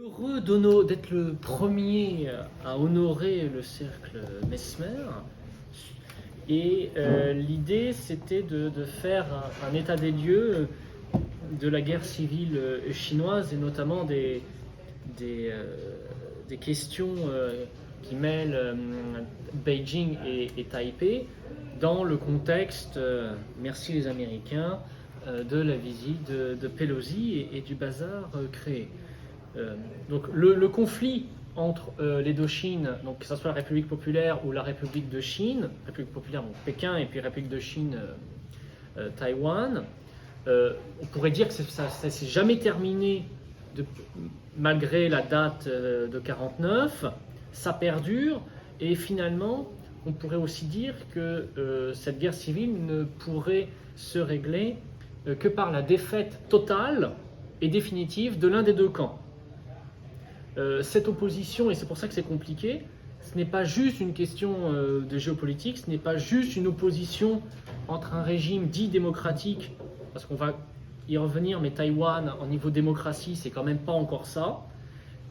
Heureux d'être le premier à honorer le cercle Mesmer. Et l'idée, c'était de faire un état des lieux de la guerre civile chinoise et notamment des questions qui mêlent Beijing et Taipei dans le contexte, merci les Américains, de la visite de Pelosi et du bazar créé. Donc le conflit entre les deux Chines, donc que ce soit la République populaire ou la République de Chine, République populaire donc Pékin et puis République de Chine Taïwan, on pourrait dire que ça s'est jamais terminé malgré la date de 1949, ça perdure et finalement on pourrait aussi dire que cette guerre civile ne pourrait se régler que par la défaite totale et définitive de l'un des deux camps. Cette opposition, et c'est pour ça que c'est compliqué, ce n'est pas juste une question de géopolitique, ce n'est pas juste une opposition entre un régime dit démocratique, parce qu'on va y revenir, mais Taïwan, en niveau démocratie, c'est quand même pas encore ça,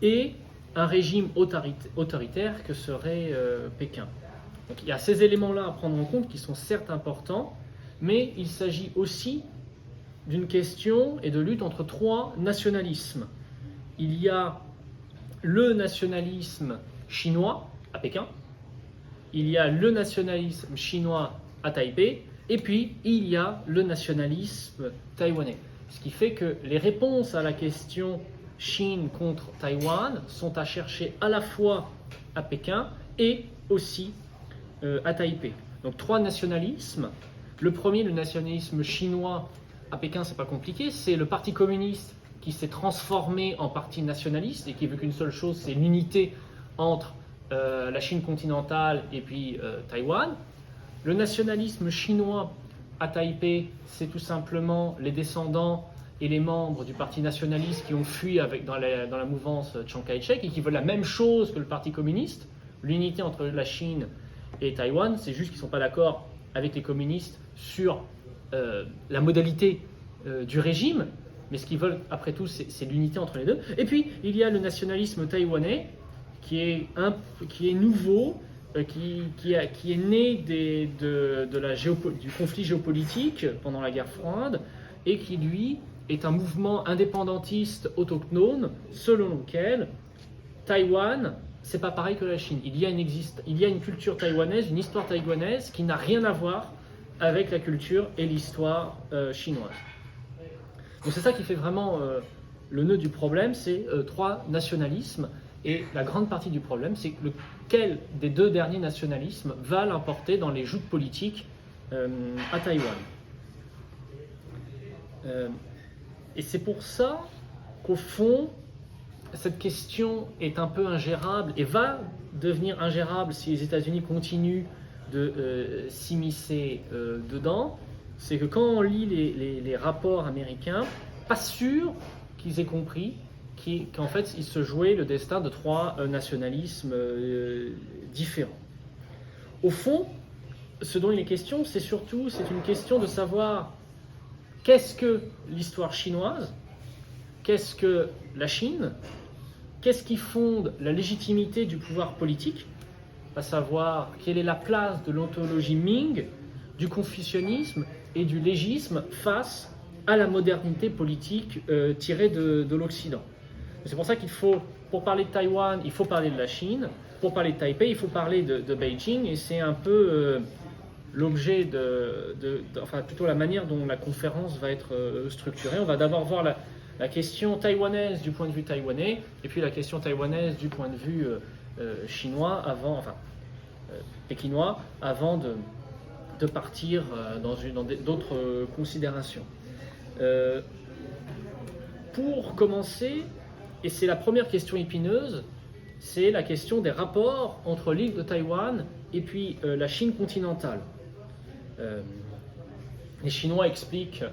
et un régime autoritaire que serait Pékin. Donc il y a ces éléments-là à prendre en compte qui sont certes importants, mais il s'agit aussi d'une question et de lutte entre trois nationalismes. Il y a le nationalisme chinois à Pékin, il y a le nationalisme chinois à Taipei, et puis il y a le nationalisme taïwanais. Ce qui fait que les réponses à la question Chine contre Taïwan sont à chercher à la fois à Pékin et aussi à Taipei. Donc trois nationalismes. Le premier, le nationalisme chinois à Pékin, c'est pas compliqué, c'est le Parti communiste qui s'est transformé en parti nationaliste et qui veut qu'une seule chose, c'est l'unité entre la Chine continentale et puis Taïwan. Le nationalisme chinois à Taipei, c'est tout simplement les descendants et les membres du parti nationaliste qui ont fui dans la mouvance Chiang Kai-shek et qui veulent la même chose que le Parti communiste, l'unité entre la Chine et Taïwan. C'est juste qu'ils ne sont pas d'accord avec les communistes sur la modalité du régime, mais ce qu'ils veulent, après tout, c'est l'unité entre les deux. Et puis, il y a le nationalisme taïwanais, qui est nouveau, qui est né du conflit géopolitique pendant la guerre froide, et qui, lui, est un mouvement indépendantiste autochtone, selon lequel Taïwan, c'est pas pareil que la Chine. Il y a une culture taïwanaise, une histoire taïwanaise, qui n'a rien à voir avec la culture et l'histoire chinoise. Donc c'est ça qui fait vraiment le nœud du problème, c'est trois nationalismes. Et la grande partie du problème, c'est lequel des deux derniers nationalismes va l'emporter dans les joutes politiques à Taïwan. Et c'est pour ça qu'au fond, cette question est un peu ingérable et va devenir ingérable si les États-Unis continuent de s'immiscer dedans. C'est que quand on lit les rapports américains, pas sûr qu'ils aient compris qu'en fait il se jouait le destin de trois nationalismes différents. Au fond, ce dont il est question, c'est une question de savoir qu'est-ce que l'histoire chinoise, qu'est-ce que la Chine, qu'est-ce qui fonde la légitimité du pouvoir politique, à savoir quelle est la place de l'ontologie Ming, du confucianisme et du légisme face à la modernité politique tirée de l'Occident. C'est pour ça pour parler de Taïwan, il faut parler de la Chine, pour parler de Taipei, il faut parler de Beijing, et c'est un peu l'objet enfin plutôt la manière dont la conférence va être structurée. On va d'abord voir la question taïwanaise du point de vue taïwanais, et puis la question taïwanaise du point de vue chinois, pékinois, avant de partir dans d'autres considérations. Pour commencer, et c'est la première question épineuse, c'est la question des rapports entre l'île de Taïwan et puis la Chine continentale. Les Chinois expliquent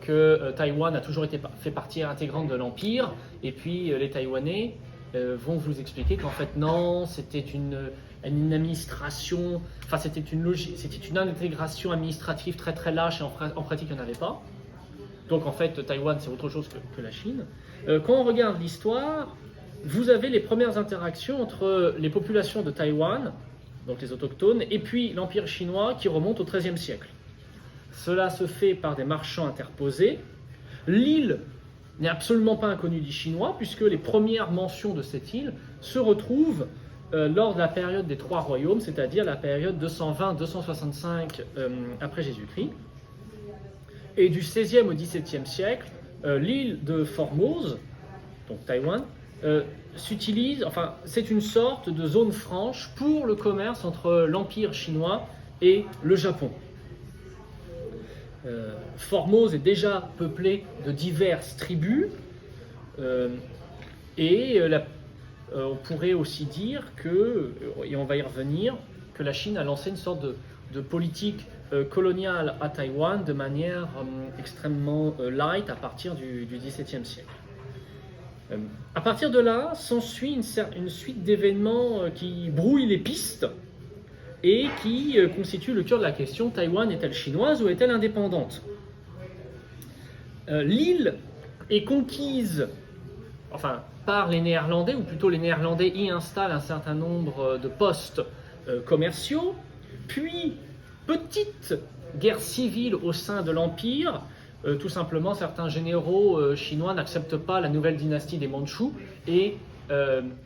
que Taïwan a toujours fait partie intégrante de l'Empire, et puis les Taïwanais vont vous expliquer qu'en fait non, c'était une administration, enfin c'était une intégration administrative très très lâche et en pratique il n'y en avait pas. Donc en fait Taïwan c'est autre chose que la Chine. Quand on regarde l'histoire, vous avez les premières interactions entre les populations de Taïwan, donc les autochtones, et puis l'Empire chinois qui remonte au XIIIe siècle. Cela se fait par des marchands interposés. L'île n'est absolument pas inconnue des Chinois, puisque les premières mentions de cette île se retrouvent lors de la période des Trois Royaumes, c'est-à-dire la période 220-265 après Jésus-Christ. Et du XVIe au XVIIe siècle, l'île de Formose, donc Taïwan, s'utilise, enfin, c'est une sorte de zone franche pour le commerce entre l'Empire chinois et le Japon. Formose est déjà peuplée de diverses tribus, on pourrait aussi dire que, et on va y revenir, que la Chine a lancé une sorte de politique coloniale à Taïwan de manière extrêmement light à partir du XVIIe siècle. À partir de là, s'ensuit une suite d'événements qui brouillent les pistes et qui constituent le cœur de la question: Taïwan est-elle chinoise ou est-elle indépendante? L'île est conquise, par les Néerlandais, ou plutôt les Néerlandais y installent un certain nombre de postes commerciaux, puis petite guerre civile au sein de l'Empire. Tout simplement, certains généraux chinois n'acceptent pas la nouvelle dynastie des Mandchous et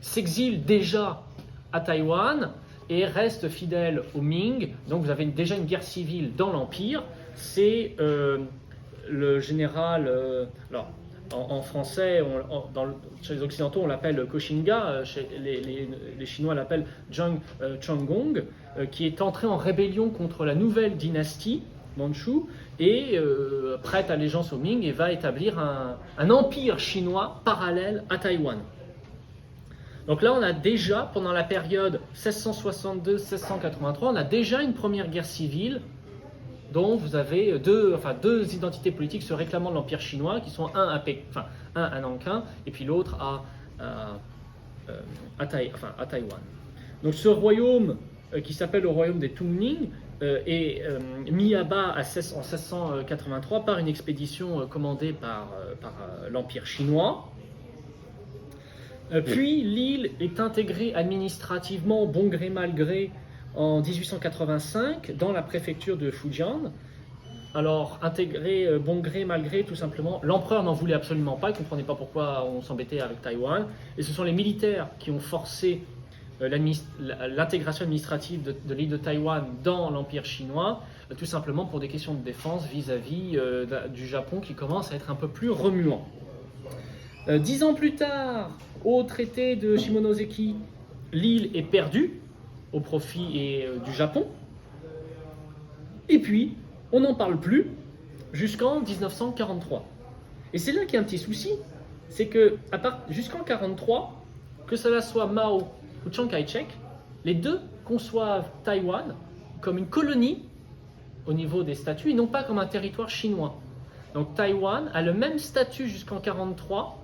s'exilent déjà à Taïwan et restent fidèles aux Ming. Donc vous avez déjà une guerre civile dans l'Empire. C'est le général... en français, chez les Occidentaux, on l'appelle Koxinga, chez les Chinois l'appellent Zhang Chonggong, qui est entré en rébellion contre la nouvelle dynastie Mandchou et prête allégeance aux Ming et va établir un empire chinois parallèle à Taïwan. Donc là, on a déjà, pendant la période 1662-1683, on a déjà une première guerre civile dont vous avez deux identités politiques se réclamant de l'Empire chinois, qui sont un à Nankin et puis l'autre à Taïwan. Donc ce royaume, qui s'appelle le royaume des Tungning, est mis à bas en 1683 par une expédition commandée par l'Empire chinois. Puis l'île est intégrée administrativement, bon gré mal gré, en 1885 dans la préfecture de Fujian. Alors, intégré bon gré mal gré, tout simplement, l'empereur n'en voulait absolument pas, il ne comprenait pas pourquoi on s'embêtait avec Taïwan, et ce sont les militaires qui ont forcé l'intégration administrative de l'île de Taïwan dans l'Empire chinois, tout simplement pour des questions de défense vis-à-vis du Japon qui commence à être un peu plus remuant. 10 ans plus tard, au traité de Shimonoseki, l'île est perdue au profit du Japon. Et puis, on n'en parle plus jusqu'en 1943. Et c'est là qu'il y a un petit souci, c'est que jusqu'en 1943, que cela soit Mao ou Chiang Kai-shek, les deux conçoivent Taïwan comme une colonie au niveau des statuts et non pas comme un territoire chinois. Donc Taïwan a le même statut jusqu'en 1943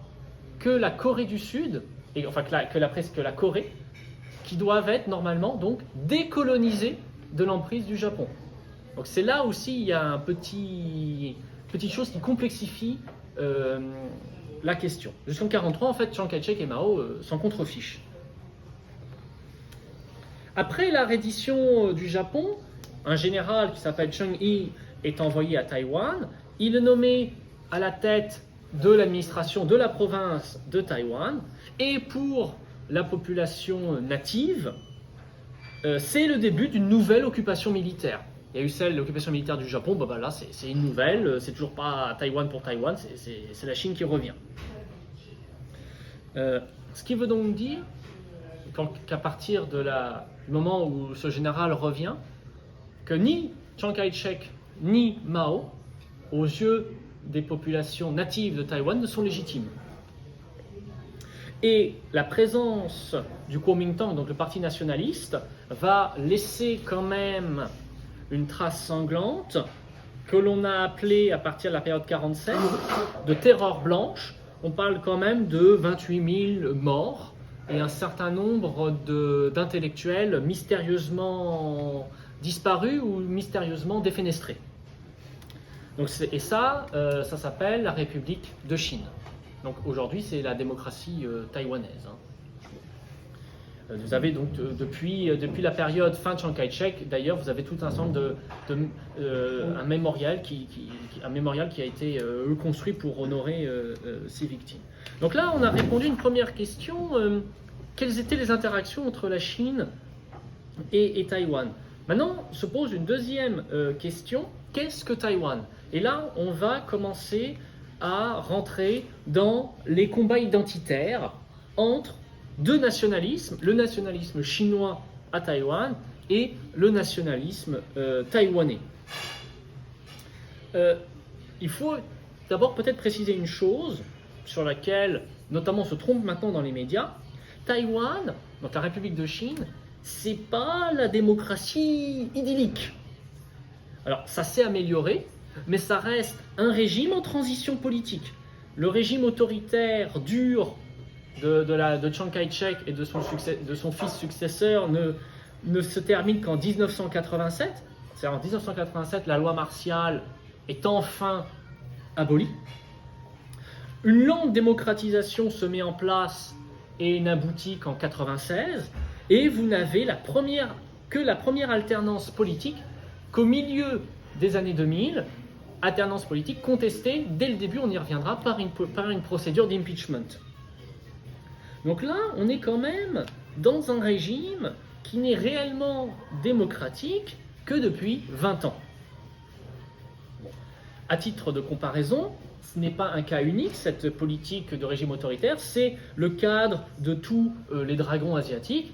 que la Corée du Sud, que la Corée, qui doivent être normalement donc décolonisées de l'emprise du Japon. Donc c'est là aussi il y a petite chose qui complexifie la question. Jusqu'en 1943, en fait, Chiang Kai-shek et Mao s'en contrefichent. Après la reddition du Japon, un général qui s'appelle Cheng Yi est envoyé à Taïwan. Il est nommé à la tête de l'administration de la province de Taïwan. Et pour la population native, c'est le début d'une nouvelle occupation militaire. Il y a eu l'occupation militaire du Japon, là c'est une nouvelle, c'est toujours pas Taïwan pour Taïwan, c'est la Chine qui revient. Ce qui veut donc dire qu'à partir du moment où ce général revient, que ni Chiang Kai-shek ni Mao, aux yeux des populations natives de Taïwan, ne sont légitimes. Et la présence du Kuomintang, donc le parti nationaliste, va laisser quand même une trace sanglante que l'on a appelée, à partir de la période 47, de terreur blanche. On parle quand même de 28 000 morts et un certain nombre d'intellectuels mystérieusement disparus ou mystérieusement défenestrés. Donc ça s'appelle la République de Chine. Donc aujourd'hui, c'est la démocratie taïwanaise. Hein. Vous avez donc depuis la période fin de Chiang Kai-shek, d'ailleurs, vous avez tout un ensemble un mémorial qui a été construit pour honorer ces victimes. Donc là, on a répondu à une première question. Quelles étaient les interactions entre la Chine et Taïwan? Maintenant, se pose une deuxième question. Qu'est-ce que Taïwan? Et là, on va commencer à rentrer dans les combats identitaires entre deux nationalismes, le nationalisme chinois à Taïwan et le nationalisme taïwanais. Il faut d'abord peut-être préciser une chose sur laquelle notamment on se trompe maintenant dans les médias. Taïwan, donc la République de Chine, c'est pas la démocratie idyllique. Alors ça s'est amélioré, mais ça reste un régime en transition politique. Le régime autoritaire dur de Chiang Kai-shek et de son fils successeur ne se termine qu'en 1987. C'est-à-dire en 1987, la loi martiale est enfin abolie. Une lente démocratisation se met en place et n'aboutit qu'en 1996. Et vous n'avez que la première alternance politique qu'au milieu des années 2000, alternance politique contestée, dès le début, on y reviendra, par une procédure d'impeachment. Donc là, on est quand même dans un régime qui n'est réellement démocratique que depuis 20 ans. Bon. À titre de comparaison, ce n'est pas un cas unique, cette politique de régime autoritaire, c'est le cadre de tous les dragons asiatiques,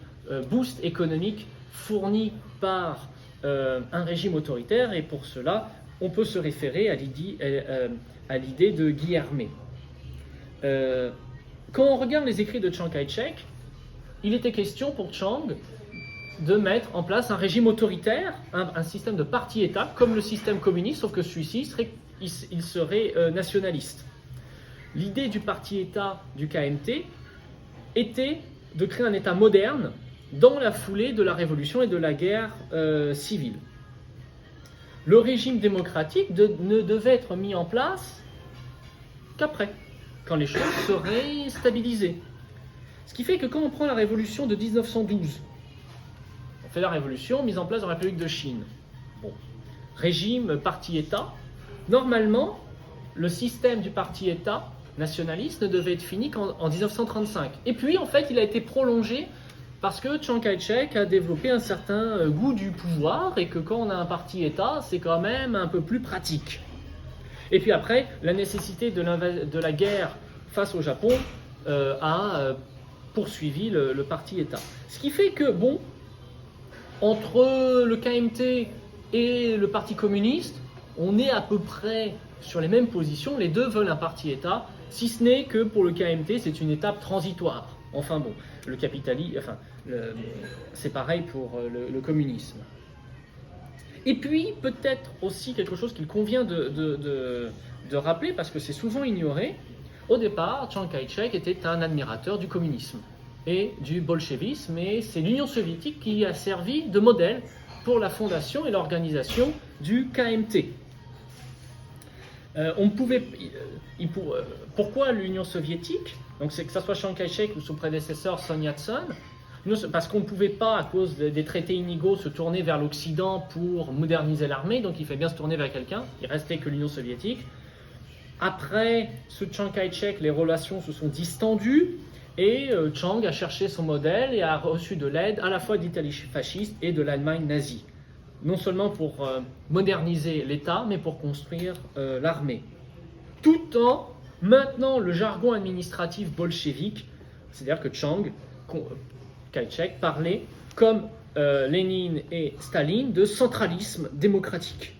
boost économique fourni par un régime autoritaire, et pour cela, on peut se référer à l'idée de Guillermet. Quand on regarde les écrits de Chiang Kai-shek, il était question pour Chiang de mettre en place un régime autoritaire, un système de parti-État, comme le système communiste, sauf que celui-ci serait nationaliste. L'idée du parti-État du KMT était de créer un État moderne dans la foulée de la révolution et de la guerre civile. Le régime démocratique ne devait être mis en place qu'après, quand les choses seraient stabilisées. Ce qui fait que quand on prend la révolution de 1912, on fait la révolution, mise en place dans la République de Chine. Bon. Régime parti-État. Normalement, le système du parti-État nationaliste ne devait être fini qu'en 1935. Et puis, en fait, il a été prolongé parce que Chiang Kai-shek a développé un certain goût du pouvoir et que quand on a un parti-État, c'est quand même un peu plus pratique. Et puis après, la nécessité de la guerre face au Japon a poursuivi le parti-État. Ce qui fait que, bon, entre le KMT et le Parti communiste, on est à peu près sur les mêmes positions. Les deux veulent un parti-État, si ce n'est que pour le KMT, c'est une étape transitoire. Enfin bon, le capitalisme, c'est pareil pour le communisme. Et puis, peut-être aussi quelque chose qu'il convient de rappeler, parce que c'est souvent ignoré, au départ, Chiang Kai-shek était un admirateur du communisme et du bolchevisme, et c'est l'Union soviétique qui a servi de modèle pour la fondation et l'organisation du KMT. Pourquoi l'Union soviétique? Donc c'est que ce soit Chiang Kai-shek ou son prédécesseur Sun Yat-sen, parce qu'on ne pouvait pas, à cause des traités inégaux, se tourner vers l'Occident pour moderniser l'armée, donc il fallait bien se tourner vers quelqu'un, il restait que l'Union soviétique. Après, sous Chiang Kai-shek, les relations se sont distendues, et Chiang a cherché son modèle et a reçu de l'aide à la fois d'Italie fasciste et de l'Allemagne nazie. Non seulement pour moderniser l'État, mais pour construire l'armée. Tout en maintenant le jargon administratif bolchevique, c'est-à-dire que Chiang Kai-shek parlait, comme Lénine et Staline, de centralisme démocratique.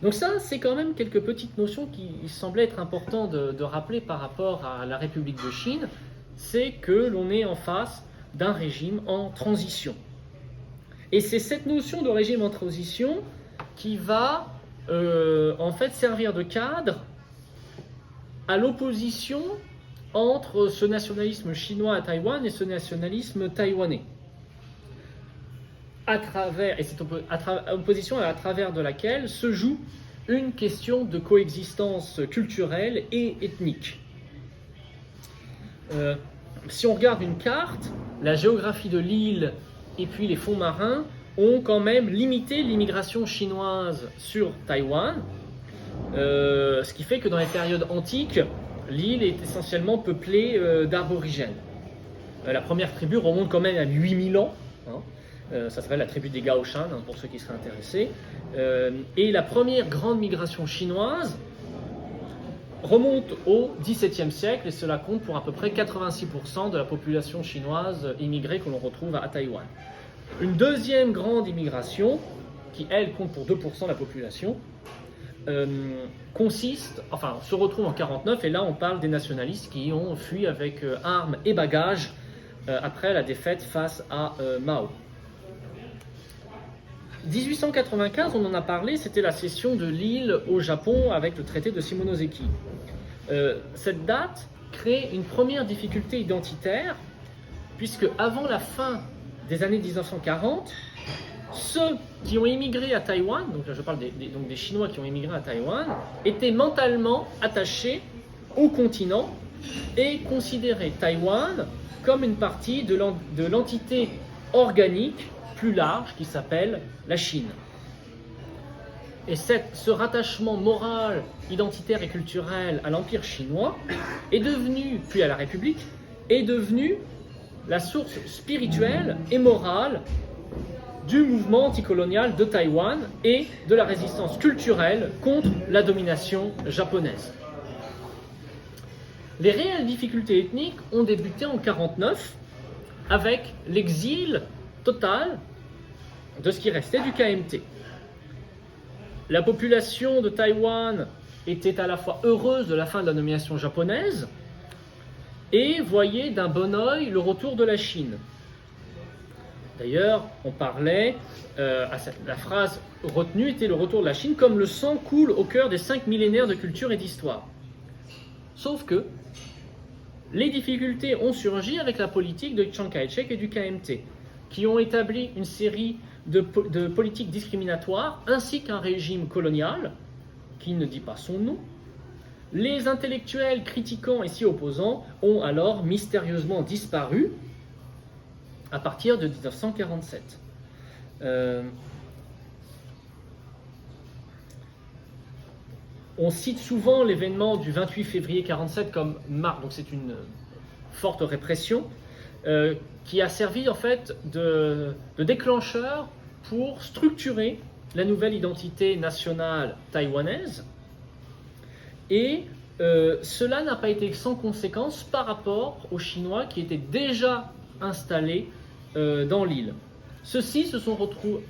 Donc ça, c'est quand même quelques petites notions qui semblaient être importantes de rappeler par rapport à la République de Chine, c'est que l'on est en face d'un régime en transition. Et c'est cette notion de régime en transition qui va en fait servir de cadre à l'opposition entre ce nationalisme chinois à Taïwan et ce nationalisme taïwanais. Et cette opposition à travers de laquelle se joue une question de coexistence culturelle et ethnique. Si on regarde une carte, la géographie de l'île et puis les fonds marins ont quand même limité l'immigration chinoise sur Taïwan, ce qui fait que dans les périodes antiques, l'île est essentiellement peuplée d'aborigènes. La première tribu remonte quand même à 8000 ans, hein. Ça s'appelle la tribu des Gaoshan, hein, pour ceux qui seraient intéressés. Et la première grande migration chinoise remonte au XVIIe siècle, et cela compte pour à peu près 86% de la population chinoise immigrée que l'on retrouve à Taïwan. Une deuxième grande immigration, qui elle compte pour 2% de la population, se retrouve en 49, et là on parle des nationalistes qui ont fui avec armes et bagages après la défaite face à Mao. 1895, on en a parlé, c'était la cession de l'île au Japon avec le traité de Shimonoseki. Cette date crée une première difficulté identitaire, puisque avant la fin des années 1940, ceux qui ont immigré à Taïwan, donc là je parle des Chinois qui ont immigré à Taïwan, étaient mentalement attachés au continent et considéraient Taïwan comme une partie de l'entité organique plus large qui s'appelle la Chine. Et ce rattachement moral, identitaire et culturel à l'Empire chinois est devenu, puis à la République, est devenu la source spirituelle et morale du mouvement anticolonial de Taïwan et de la résistance culturelle contre la domination japonaise. Les réelles difficultés ethniques ont débuté en 1949 avec l'exil total de ce qui restait du KMT. La population de Taïwan était à la fois heureuse de la fin de la domination japonaise et voyait d'un bon œil le retour de la Chine. D'ailleurs, on parlait, la phrase retenue était le retour de la Chine comme le sang coule au cœur des 5 millénaires de culture et d'histoire. Sauf que les difficultés ont surgi avec la politique de Chiang Kai-shek et du KMT, qui ont établi une série de politiques discriminatoires ainsi qu'un régime colonial qui ne dit pas son nom. Les intellectuels critiquants et s'y opposant ont alors mystérieusement disparu à partir de 1947. On cite souvent l'événement du 28 février 1947 comme marque, donc c'est une forte répression qui a servi en fait de déclencheur pour structurer la nouvelle identité nationale taïwanaise. Et cela n'a pas été sans conséquence par rapport aux Chinois qui étaient déjà installés dans l'île. Ceux-ci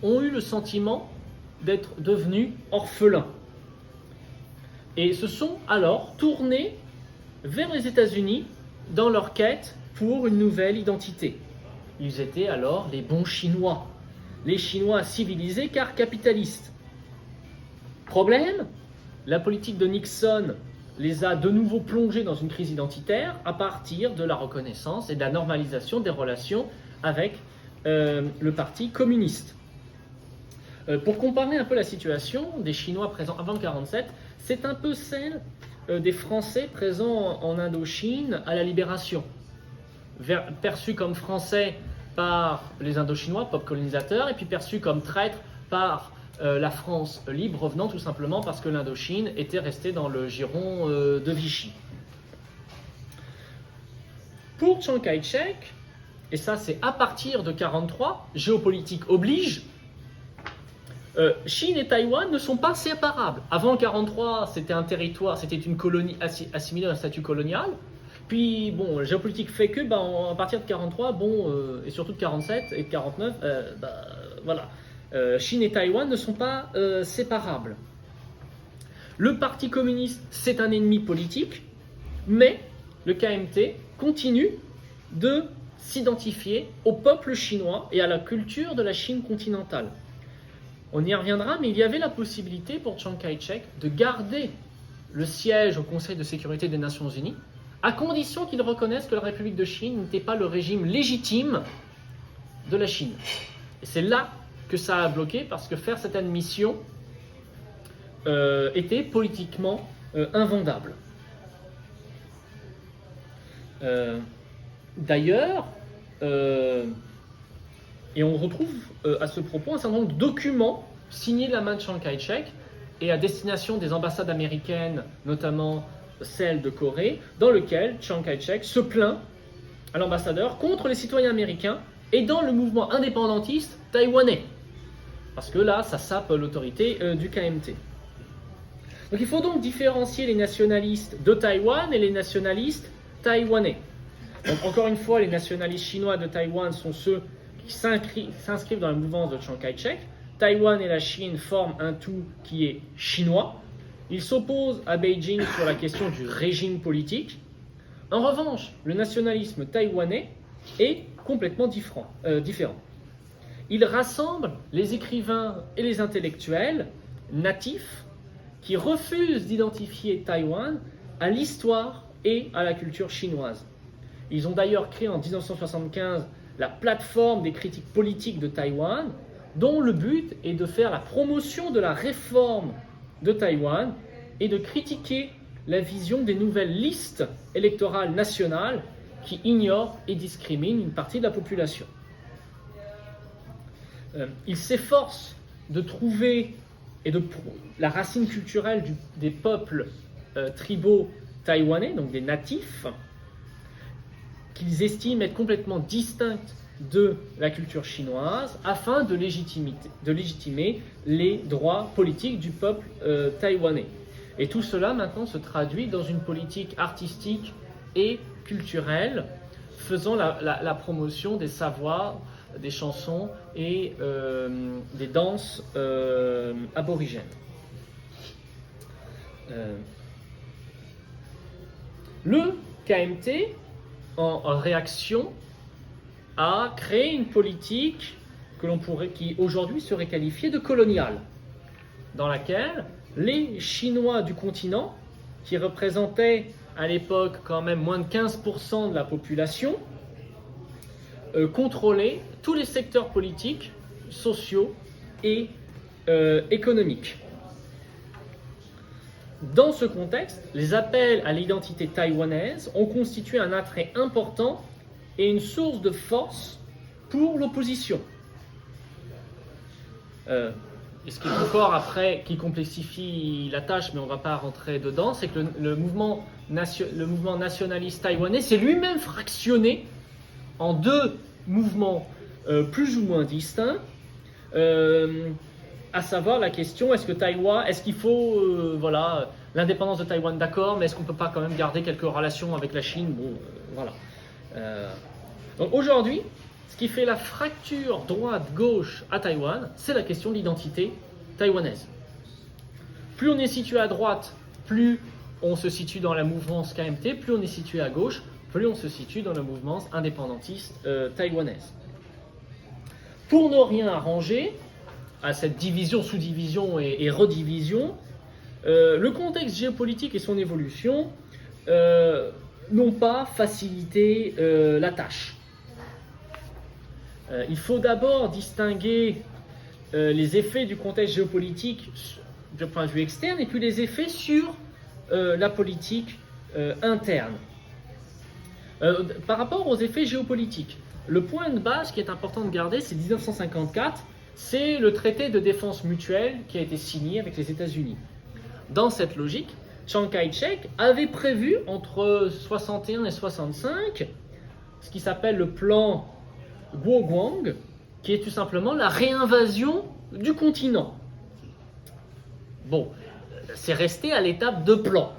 ont eu le sentiment d'être devenus orphelins et se sont alors tournés vers les États-Unis dans leur quête pour une nouvelle identité. Ils étaient alors les bons Chinois, les Chinois civilisés car capitalistes. Problème, la politique de Nixon les a de nouveau plongés dans une crise identitaire à partir de la reconnaissance et de la normalisation des relations avec le parti communiste. Pour comparer un peu la situation des Chinois présents avant 1947, c'est un peu celle des Français présents en Indochine à la Libération, perçus comme Français par les Indochinois, peuple colonisateur, et puis perçus comme traîtres par la France libre, revenant tout simplement parce que l'Indochine était restée dans le giron de Vichy. Pour Chiang Kai-shek, et ça c'est à partir de 1943, géopolitique oblige, Chine et Taïwan ne sont pas séparables. Avant 1943, c'était un territoire, c'était une colonie assimilée à un statut colonial. Puis, bon, la géopolitique fait que, à partir de 1943, et surtout de 1947 et de 1949, voilà. Chine et Taïwan ne sont pas séparables. Le Parti communiste, c'est un ennemi politique, mais le KMT continue de s'identifier au peuple chinois et à la culture de la Chine continentale. On y reviendra, mais il y avait la possibilité pour Chiang Kai-shek de garder le siège au Conseil de sécurité des Nations Unies, à condition qu'il reconnaisse que la République de Chine n'était pas le régime légitime de la Chine. Et c'est là que ça a bloqué, parce que faire cette admission était politiquement invendable. D'ailleurs, et on retrouve à ce propos un certain nombre de documents signés de la main de Chiang Kai-shek et à destination des ambassades américaines, notamment celle de Corée, dans lequel Chiang Kai-shek se plaint à l'ambassadeur contre les citoyens américains et dans le mouvement indépendantiste taïwanais. Parce que là, ça sape l'autorité du KMT. Donc il faut donc différencier les nationalistes de Taïwan et les nationalistes taïwanais. Donc encore une fois, les nationalistes chinois de Taïwan sont ceux qui s'inscrivent dans la mouvance de Chiang Kai-shek. Taïwan et la Chine forment un tout qui est chinois. Ils s'opposent à Beijing sur la question du régime politique. En revanche, le nationalisme taïwanais est complètement différent. Il rassemble les écrivains et les intellectuels natifs qui refusent d'identifier Taïwan à l'histoire et à la culture chinoise. Ils ont d'ailleurs créé en 1975 la plateforme des critiques politiques de Taïwan, dont le but est de faire la promotion de la réforme de Taïwan et de critiquer la vision des nouvelles listes électorales nationales qui ignorent et discriminent une partie de la population. Ils s'efforcent de trouver la racine culturelle des peuples tribaux taïwanais, donc des natifs, qu'ils estiment être complètement distinctes de la culture chinoise, afin de légitimer les droits politiques du peuple taïwanais. Et tout cela maintenant se traduit dans une politique artistique et culturelle, faisant la promotion des savoirs, des chansons et des danses aborigènes. Le KMT, en réaction, a créé une politique qui aujourd'hui serait qualifiée de coloniale, dans laquelle les Chinois du continent, qui représentaient à l'époque quand même moins de 15% de la population, contrôlaient tous les secteurs politiques, sociaux et économiques. Dans ce contexte, les appels à l'identité taïwanaise ont constitué un attrait important et une source de force pour l'opposition. Et ce qui est encore après, qui complexifie la tâche, mais on ne va pas rentrer dedans, c'est que le mouvement nationaliste taïwanais s'est lui-même fractionné en deux mouvements plus ou moins distincts, à savoir la question, est-ce qu'il faut l'indépendance de Taïwan, d'accord, mais est-ce qu'on ne peut pas quand même garder quelques relations avec la Chine? Donc aujourd'hui, ce qui fait la fracture droite-gauche à Taïwan, c'est la question de l'identité taïwanaise. Plus on est situé à droite, plus on se situe dans la mouvance KMT, plus on est situé à gauche, plus on se situe dans la mouvance indépendantiste taïwanaise. Pour ne rien arranger à cette division, sous-division et redivision, le contexte géopolitique et son évolution n'ont pas facilité la tâche. Il faut d'abord distinguer les effets du contexte géopolitique du point de vue externe et puis les effets sur la politique interne. Par rapport aux effets géopolitiques, le point de base qui est important de garder, c'est 1954, c'est le traité de défense mutuelle qui a été signé avec les États-Unis. Dans cette logique, Chiang Kai-shek avait prévu entre 61 et 65 ce qui s'appelle le plan Guoguang, qui est tout simplement la réinvasion du continent. Bon, c'est resté à l'étape de plan.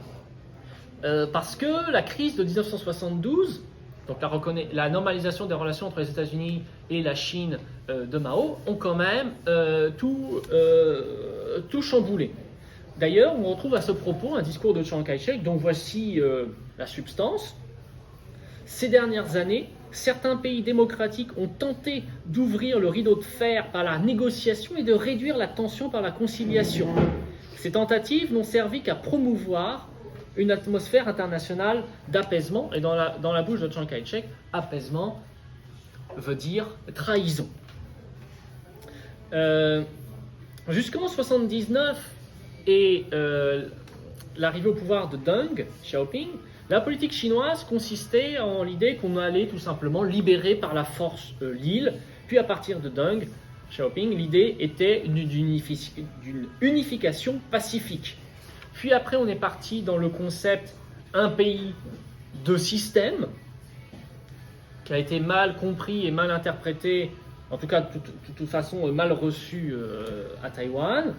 Parce que la crise de 1972, donc la normalisation des relations entre les États-Unis et la Chine de Mao, ont quand même tout chamboulé. D'ailleurs, on retrouve à ce propos un discours de Chiang Kai-shek dont voici la substance. Ces dernières années, certains pays démocratiques ont tenté d'ouvrir le rideau de fer par la négociation et de réduire la tension par la conciliation. Ces tentatives n'ont servi qu'à promouvoir une atmosphère internationale d'apaisement. Et dans la bouche de Chiang Kai-shek, apaisement veut dire trahison. Jusqu'en 1979, et l'arrivée au pouvoir de Deng Xiaoping, la politique chinoise consistait en l'idée qu'on allait tout simplement libérer par la force l'île. Puis à partir de Deng Xiaoping, l'idée était d'une unification pacifique. Puis après, on est parti dans le concept un pays, deux systèmes, qui a été mal compris et mal interprété, en tout cas de toute façon mal reçu à Taïwan.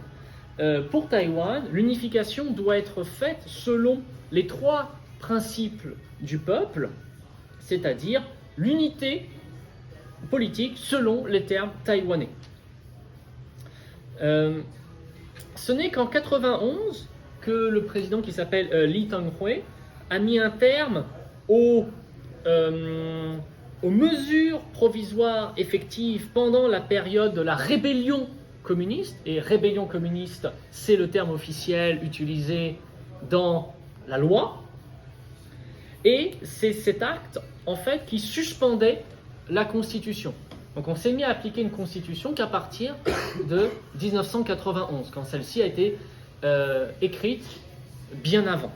Pour Taïwan, l'unification doit être faite selon les trois principes du peuple, c'est-à-dire l'unité politique selon les termes taïwanais. Ce n'est qu'en 91 que le président qui s'appelle Lee Teng-hui a mis un terme aux mesures provisoires effectives pendant la période de la rébellion communiste. Et rébellion communiste, c'est le terme officiel utilisé dans la loi. Et c'est cet acte, en fait, qui suspendait la Constitution. Donc on s'est mis à appliquer une Constitution qu'à partir de 1991, quand celle-ci a été écrite bien avant.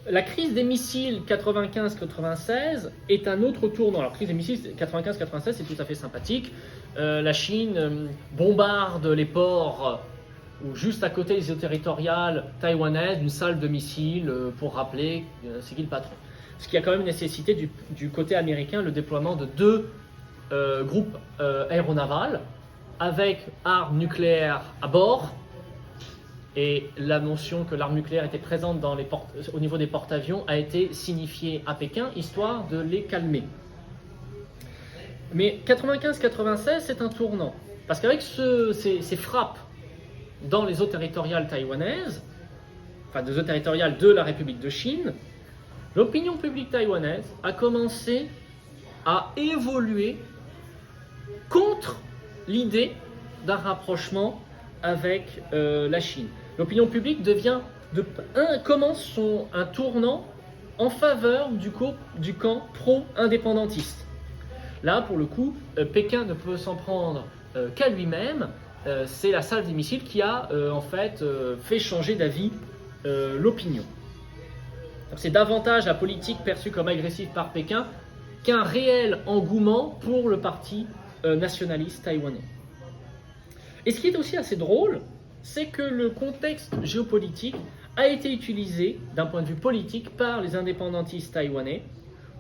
La crise des missiles 95-96 est un autre tournant. Alors, la crise des missiles 95-96, c'est tout à fait sympathique. La Chine bombarde les ports ou juste à côté des eaux territoriales taïwanaises, une salle de missiles pour rappeler c'est qui le patron. Ce qui a quand même nécessité du côté américain le déploiement de deux groupes aéronavals avec armes nucléaires à bord. Et la notion que l'arme nucléaire était présente au niveau des porte-avions a été signifiée à Pékin, histoire de les calmer. Mais 95-96, c'est un tournant. Parce qu'avec ces frappes dans les eaux territoriales taïwanaises, enfin des eaux territoriales de la République de Chine, l'opinion publique taïwanaise a commencé à évoluer contre l'idée d'un rapprochement avec la Chine. L'opinion publique commence un tournant en faveur du camp pro-indépendantiste. Là, pour le coup, Pékin ne peut s'en prendre qu'à lui-même. C'est la salle des missiles qui a fait changer d'avis l'opinion. C'est davantage la politique perçue comme agressive par Pékin qu'un réel engouement pour le parti nationaliste taïwanais. Et ce qui est aussi assez drôle, c'est que le contexte géopolitique a été utilisé d'un point de vue politique par les indépendantistes taïwanais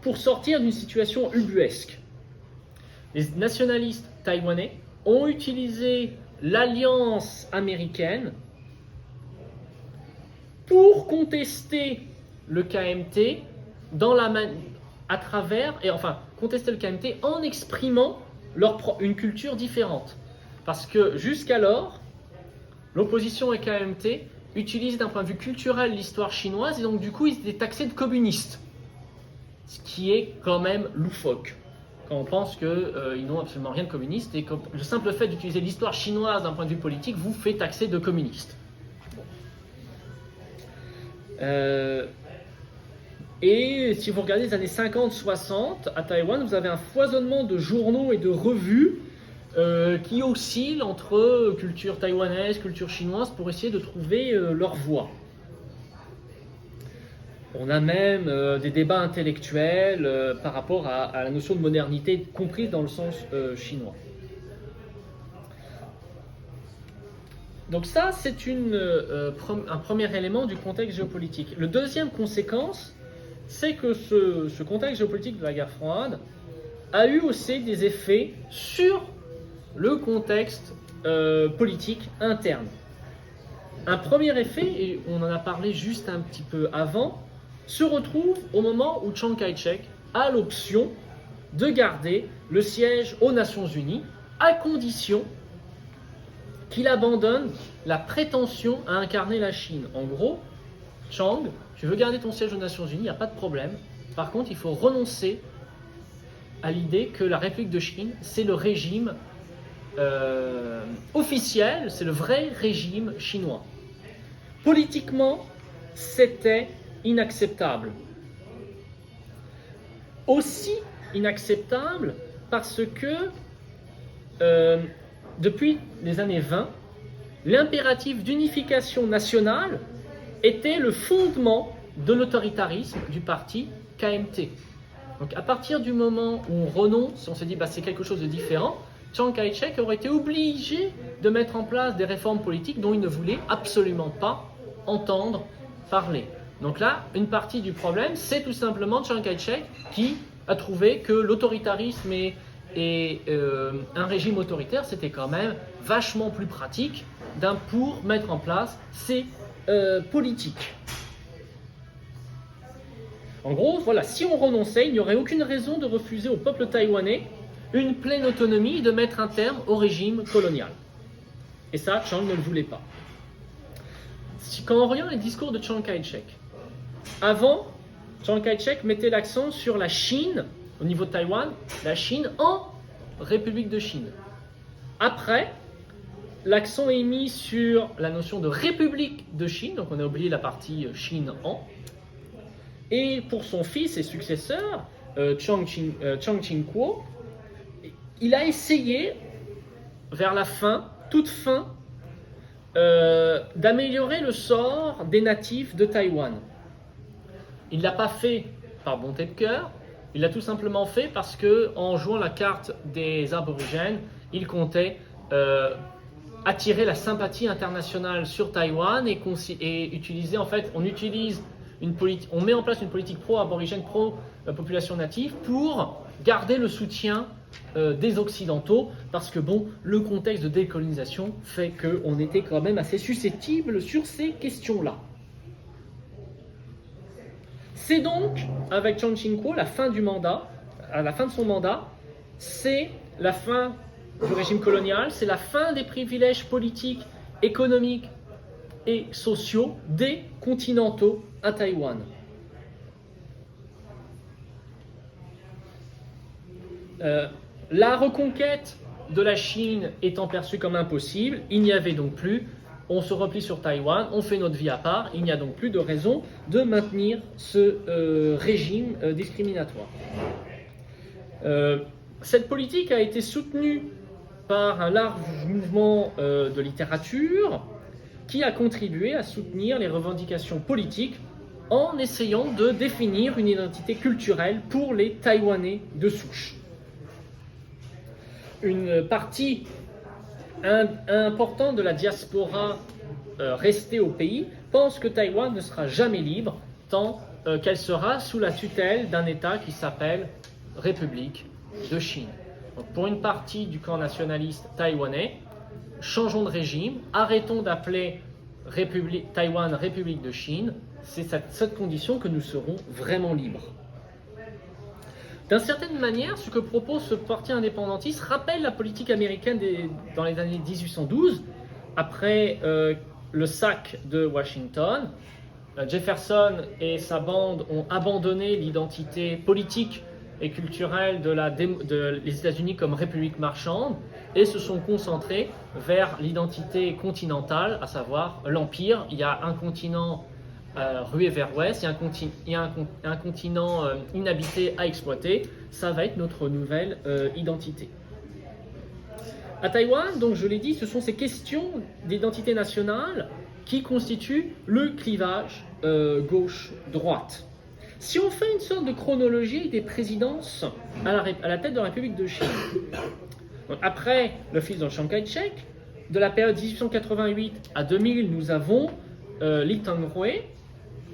pour sortir d'une situation ubuesque. Les nationalistes taïwanais ont utilisé l'alliance américaine pour contester le KMT contester le KMT en exprimant une culture différente. Parce que jusqu'alors, l'opposition au KMT utilisait d'un point de vue culturel l'histoire chinoise et donc du coup ils étaient taxés de communistes. Ce qui est quand même loufoque. Quand on pense qu'ils n'ont absolument rien de communiste et que le simple fait d'utiliser l'histoire chinoise d'un point de vue politique vous fait taxer de communiste. Et si vous regardez les années 50-60 à Taïwan, vous avez un foisonnement de journaux et de revues qui oscillent entre culture taïwanaise, culture chinoise pour essayer de trouver leur voie. On a même des débats intellectuels par rapport à la notion de modernité comprise dans le sens chinois. Donc ça, c'est un premier élément du contexte géopolitique. Le deuxième conséquence, c'est que ce contexte géopolitique de la guerre froide a eu aussi des effets sur le contexte politique interne. Un premier effet, et on en a parlé juste un petit peu avant, se retrouve au moment où Chiang Kai-shek a l'option de garder le siège aux Nations Unies à condition qu'il abandonne la prétention à incarner la Chine. En gros, Chiang, tu veux garder ton siège aux Nations Unies, il n'y a pas de problème. Par contre, il faut renoncer à l'idée que la République de Chine, c'est le régime officiel, c'est le vrai régime chinois. Politiquement, c'était inacceptable. Aussi inacceptable parce que depuis les années 20, l'impératif d'unification nationale était le fondement de l'autoritarisme du parti KMT. Donc à partir du moment où on renonce, on se dit c'est quelque chose de différent, Chiang Kai-shek aurait été obligé de mettre en place des réformes politiques dont il ne voulait absolument pas entendre parler. Donc là, une partie du problème, c'est tout simplement Chiang Kai-shek qui a trouvé que l'autoritarisme et un régime autoritaire, c'était quand même vachement plus pratique pour mettre en place ces politiques. En gros, voilà, si on renonçait, il n'y aurait aucune raison de refuser au peuple taïwanais une pleine autonomie et de mettre un terme au régime colonial. Et ça, Chiang ne le voulait pas. Quand on regarde les discours de Chiang Kai-shek, avant, Chiang Kai-shek mettait l'accent sur la Chine, au niveau de Taïwan, la Chine en République de Chine. Après, l'accent est mis sur la notion de République de Chine, donc on a oublié la partie Chine en. Et pour son fils et successeur, Chiang Ching-kuo, il a essayé, vers la fin, toute fin, d'améliorer le sort des natifs de Taïwan. Il ne l'a pas fait par bonté de cœur, il l'a tout simplement fait parce qu'en jouant la carte des aborigènes, il comptait attirer la sympathie internationale sur Taïwan et utiliser, en fait, on met en place une politique pro-aborigène, pro-population native pour garder le soutien des Occidentaux, parce que le contexte de décolonisation fait qu'on était quand même assez susceptible sur ces questions-là. C'est donc, avec Chiang Ching-kuo, la fin du mandat, à la fin de son mandat, c'est la fin du régime colonial, c'est la fin des privilèges politiques, économiques et sociaux des continentaux à Taïwan. La reconquête de la Chine étant perçue comme impossible, il n'y avait donc plus, on se replie sur Taïwan, on fait notre vie à part, il n'y a donc plus de raison de maintenir ce régime discriminatoire. Cette politique a été soutenue par un large mouvement de littérature qui a contribué à soutenir les revendications politiques en essayant de définir une identité culturelle pour les Taïwanais de souche. Une partie importante de la diaspora restée au pays pense que Taïwan ne sera jamais libre tant qu'elle sera sous la tutelle d'un État qui s'appelle République de Chine. Donc pour une partie du camp nationaliste taïwanais, changeons de régime, arrêtons d'appeler Taïwan République de Chine, c'est cette condition que nous serons vraiment libres. D'une certaine manière, ce que propose ce parti indépendantiste rappelle la politique américaine dans les années 1812, après le sac de Washington. Jefferson et sa bande ont abandonné l'identité politique et culturelle des États-Unis comme république marchande et se sont concentrés vers l'identité continentale, à savoir l'Empire. Il y a un continent rué vers l'ouest, il y a un continent inhabité à exploiter. Ça va être notre nouvelle identité. À Taïwan, donc je l'ai dit, ce sont ces questions d'identité nationale qui constituent le clivage gauche-droite. Si on fait une sorte de chronologie des présidences à la tête de la République de Chine, donc après le fils de Chiang Kai-shek, de la période 1888 à 2000, nous avons Lee Teng-hui,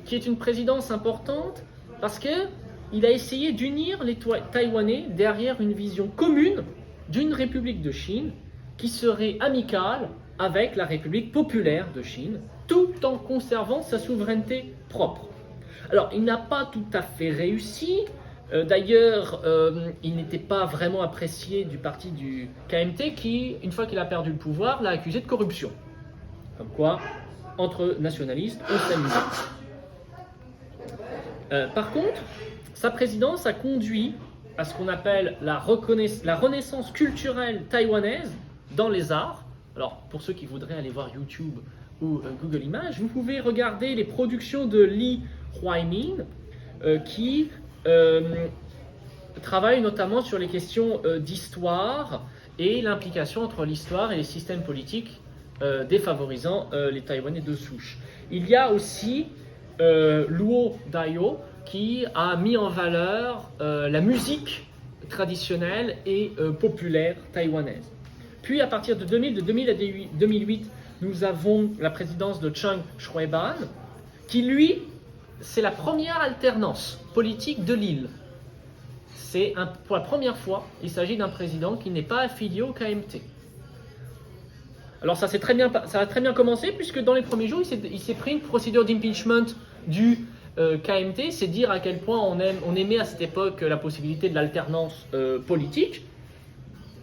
qui est une présidence importante parce qu'il a essayé d'unir les Taïwanais derrière une vision commune d'une République de Chine qui serait amicale avec la République populaire de Chine, tout en conservant sa souveraineté propre. Alors, il n'a pas tout à fait réussi. D'ailleurs, il n'était pas vraiment apprécié du parti du KMT qui, une fois qu'il a perdu le pouvoir, l'a accusé de corruption. Comme quoi, entre nationalistes, on s'amuse. Par contre, sa présidence a conduit à ce qu'on appelle la renaissance culturelle taïwanaise dans les arts. Alors, pour ceux qui voudraient aller voir YouTube ou Google Images, vous pouvez regarder les productions de Lee Huaimin qui travaille notamment sur les questions d'histoire et l'implication entre l'histoire et les systèmes politiques défavorisant les Taïwanais de souche. Il y a aussi Luo Daiyo qui a mis en valeur la musique traditionnelle et populaire taïwanaise. Puis à partir de 2000 à 2008, nous avons la présidence de Chiang Shui-bian, qui lui, c'est la première alternance politique de l'île. Pour la première fois, il s'agit d'un président qui n'est pas affilié au KMT. Alors ça a très bien commencé, puisque dans les premiers jours, il s'est pris une procédure d'impeachment du KMT. C'est dire à quel point on aimait à cette époque la possibilité de l'alternance politique.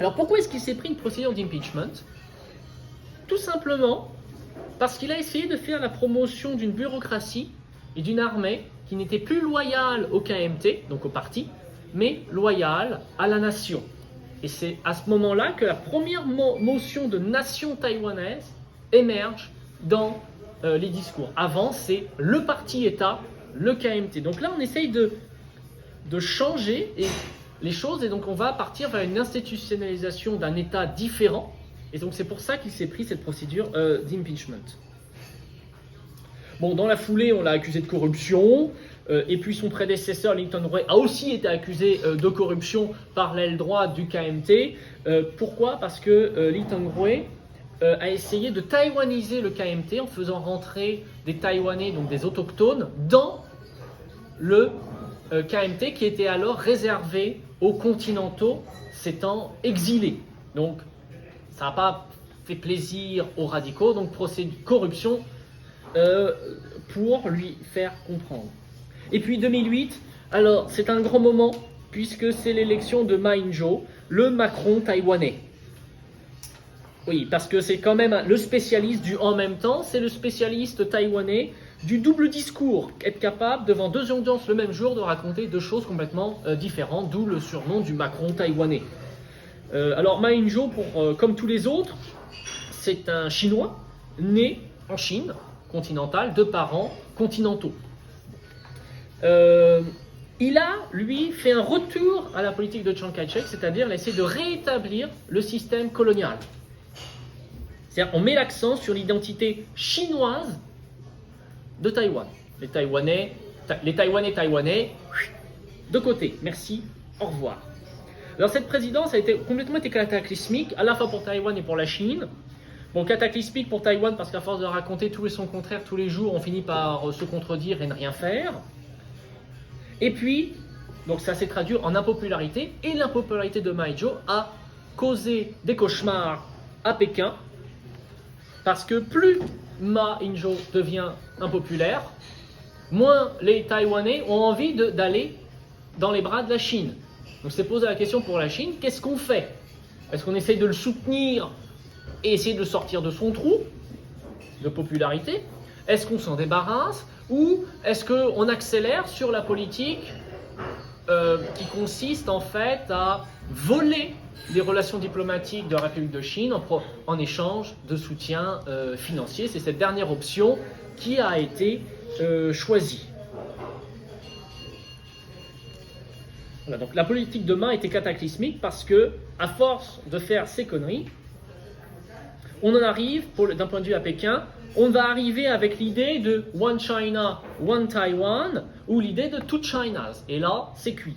Alors pourquoi est-ce qu'il s'est pris une procédure d'impeachment? Tout simplement parce qu'il a essayé de faire la promotion d'une bureaucratie et d'une armée qui n'était plus loyale au KMT, donc au parti, mais loyale à la nation. Et c'est à ce moment-là que la première motion de nation taïwanaise émerge dans les discours. Avant, c'est le parti-État, le KMT. Donc là, on essaye de changer les choses, et donc on va partir vers une institutionnalisation d'un État différent. Et donc c'est pour ça qu'il s'est pris cette procédure d'impeachment. Bon, dans la foulée, on l'a accusé de corruption, et puis son prédécesseur, Lee Teng-hui, a aussi été accusé de corruption par l'aile droite du KMT. Pourquoi? Parce que Lee Teng-hui a essayé de taïwaniser le KMT en faisant rentrer des Taïwanais, donc des autochtones, dans le KMT qui était alors réservé aux continentaux s'étant exilés. Donc, ça n'a pas fait plaisir aux radicaux, donc procédure corruption pour lui faire comprendre. Et puis 2008, alors c'est un grand moment puisque c'est l'élection de Ma Ying-jeou, le Macron taïwanais. Oui, parce que c'est quand même le spécialiste du en même temps, c'est le spécialiste taïwanais du double discours, être capable devant deux audiences le même jour de raconter deux choses complètement différentes, d'où le surnom du Macron taïwanais. Alors Ma Ying-jeou, comme tous les autres, c'est un Chinois né en Chine continentale, de parents continentaux. Il a, lui, fait un retour à la politique de Chiang Kai-shek, c'est-à-dire essayer de rétablir le système colonial. C'est-à-dire on met l'accent sur l'identité chinoise de Taïwan. Les Taïwanais, de côté, merci, au revoir. Alors cette présidence a complètement été cataclysmique, à la fois pour Taïwan et pour la Chine. Bon, cataclysmique pour Taïwan parce qu'à force de raconter tout et son contraire tous les jours, on finit par se contredire et ne rien faire. Et puis, donc ça s'est traduit en impopularité, et l'impopularité de Ma Ying-jeou a causé des cauchemars à Pékin, parce que plus Ma Ying-jeou devient impopulaire, moins les Taïwanais ont envie d'aller dans les bras de la Chine. Donc c'est posé la question pour la Chine, qu'est-ce qu'on fait? Est-ce qu'on essaye de le soutenir et essayer de sortir de son trou de popularité? Est-ce qu'on s'en débarrasse? Ou est-ce qu'on accélère sur la politique qui consiste en fait à voler les relations diplomatiques de la République de Chine en échange de soutien financier? C'est cette dernière option qui a été choisie. Voilà, donc la politique de Ma était cataclysmique parce que, à force de faire ces conneries, on en arrive, d'un point de vue à Pékin, on va arriver avec l'idée de One China, One Taiwan, ou l'idée de Two Chinas. Et là, c'est cuit.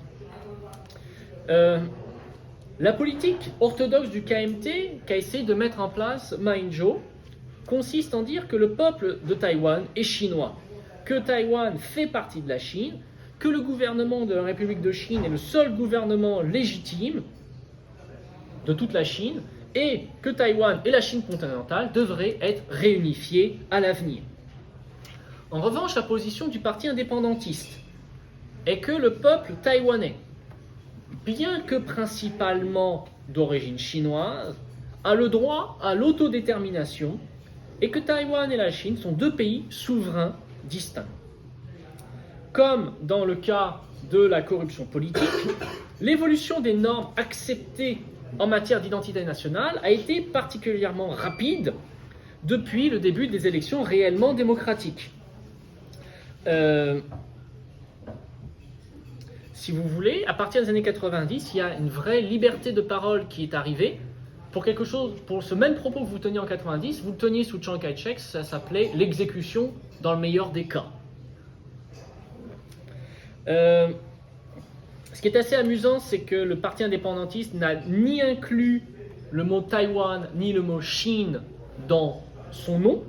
La politique orthodoxe du KMT qu'a essayé de mettre en place Ma Ying-jeou consiste en dire que le peuple de Taïwan est chinois, que Taïwan fait partie de la Chine, que le gouvernement de la République de Chine est le seul gouvernement légitime de toute la Chine, et que Taïwan et la Chine continentale devraient être réunifiés à l'avenir. En revanche, la position du parti indépendantiste est que le peuple taïwanais, bien que principalement d'origine chinoise, a le droit à l'autodétermination et que Taïwan et la Chine sont deux pays souverains distincts. Comme dans le cas de la corruption politique, l'évolution des normes acceptées en matière d'identité nationale a été particulièrement rapide depuis le début des élections réellement démocratiques. Si vous voulez, à partir des années 90, il y a une vraie liberté de parole qui est arrivée pour quelque chose, pour ce même propos que vous teniez en 90, vous le teniez sous Chiang Kai-shek, ça s'appelait l'exécution dans le meilleur des cas. Ce qui est assez amusant, c'est que le parti indépendantiste n'a ni inclus le mot Taïwan ni le mot Chine dans son nom.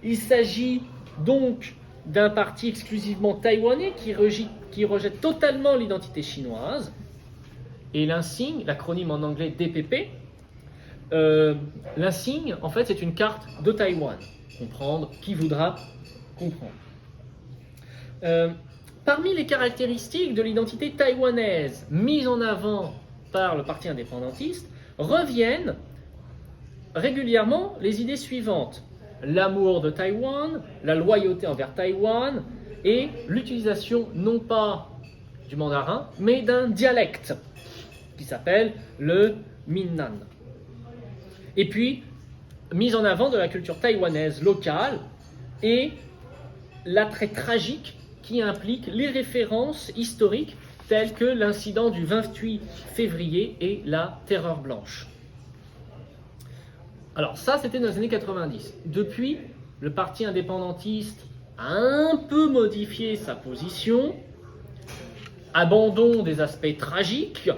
Il s'agit donc d'un parti exclusivement taïwanais qui rejette totalement l'identité chinoise. Et l'insigne, l'acronyme en anglais DPP, l'insigne, en fait, c'est une carte de Taïwan. Comprendre, qui voudra comprendre. Parmi les caractéristiques de l'identité taïwanaise mises en avant par le parti indépendantiste, reviennent régulièrement les idées suivantes. L'amour de Taïwan, la loyauté envers Taïwan et l'utilisation non pas du mandarin, mais d'un dialecte qui s'appelle le Minnan. Et puis, mise en avant de la culture taïwanaise locale et l'attrait tragique qui implique les références historiques telles que l'incident du 28 février et la Terreur blanche. Alors ça, c'était dans les années 90. Depuis, le parti indépendantiste a un peu modifié sa position, abandon des aspects tragiques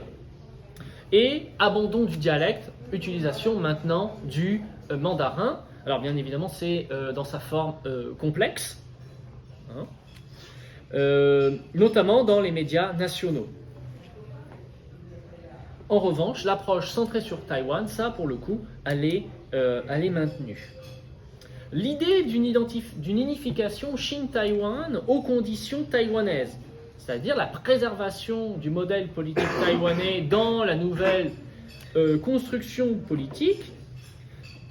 et abandon du dialecte, utilisation maintenant du mandarin. Alors bien évidemment, c'est dans sa forme complexe, hein, notamment dans les médias nationaux. En revanche, l'approche centrée sur Taïwan, ça pour le coup, elle est maintenue. L'idée d'une unification Chine-Taïwan aux conditions taïwanaises, c'est-à-dire la préservation du modèle politique taïwanais dans la nouvelle construction politique,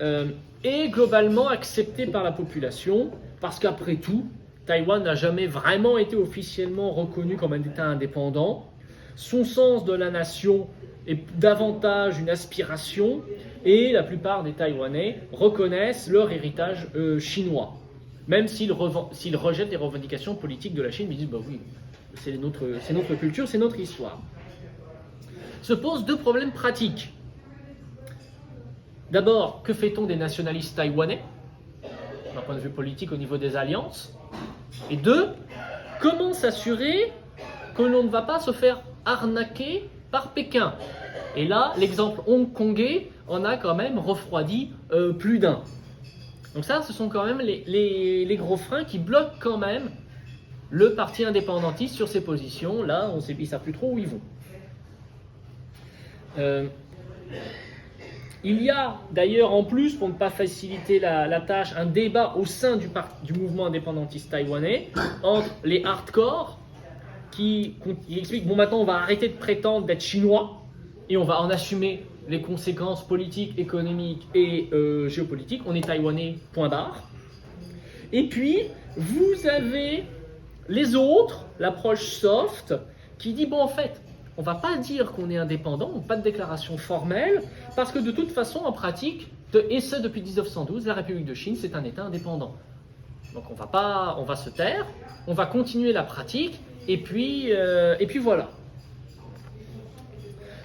est globalement acceptée par la population, parce qu'après tout, Taïwan n'a jamais vraiment été officiellement reconnu comme un État indépendant. Son sens de la nation est davantage une aspiration, et la plupart des Taïwanais reconnaissent leur héritage chinois, même s'ils rejettent les revendications politiques de la Chine, ils disent bah oui, c'est notre culture, c'est notre histoire. Se posent deux problèmes pratiques. D'abord, que fait-on des nationalistes taïwanais, d'un point de vue politique au niveau des alliances? Et deux, comment s'assurer que l'on ne va pas se faire arnaquer par Pékin? Et là, l'exemple hongkongais en a quand même refroidi plus d'un. Donc ça, ce sont quand même les gros freins qui bloquent quand même le parti indépendantiste sur ses positions. Là, ils ne savent plus trop où ils vont. Il y a d'ailleurs en plus, pour ne pas faciliter la tâche, un débat au sein du mouvement indépendantiste taïwanais entre les hardcore qui expliquent bon, maintenant on va arrêter de prétendre d'être chinois et on va en assumer les conséquences politiques, économiques et géopolitiques. On est taïwanais, point barre. Et puis, vous avez les autres, l'approche soft, qui dit bon en fait, on ne va pas dire qu'on est indépendant, pas de déclaration formelle, parce que de toute façon, en pratique, et ce depuis 1912, la République de Chine, c'est un État indépendant. Donc on va se taire, on va continuer la pratique, et puis voilà.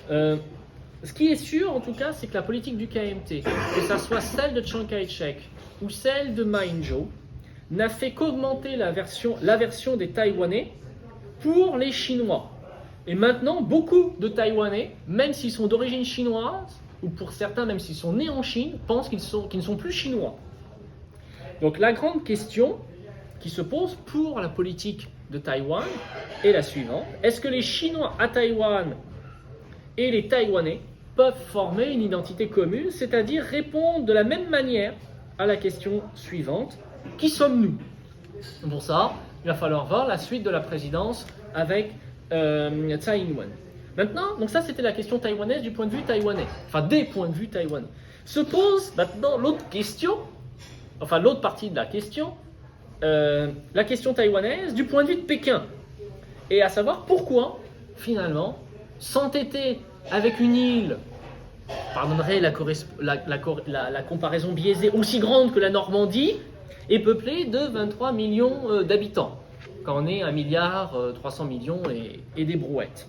Ce qui est sûr, en tout cas, c'est que la politique du KMT, que ça soit celle de Chiang Kai-shek ou celle de Ma Ying-jeou, n'a fait qu'augmenter l'aversion des Taïwanais pour les Chinois. Et maintenant, beaucoup de Taïwanais, même s'ils sont d'origine chinoise, ou pour certains, même s'ils sont nés en Chine, pensent qu'ils ne sont plus chinois. Donc la grande question qui se pose pour la politique de Taïwan est la suivante. Est-ce que les Chinois à Taïwan et les Taïwanais peuvent former une identité commune, c'est-à-dire répondre de la même manière à la question suivante, qui sommes-nous? Pour ça, il va falloir voir la suite de la présidence avec Tsai Ing-wen. Maintenant, donc ça c'était la question taïwanaise du point de vue taïwanais, enfin des points de vue taïwanais. Se pose maintenant l'autre question, enfin l'autre partie de la question taïwanaise du point de vue de Pékin, et à savoir pourquoi finalement s'entêter avec une île, pardonnerez la comparaison biaisée, aussi grande que la Normandie, est peuplée de 23 millions d'habitants, quand on est 1,3 milliard et des brouettes.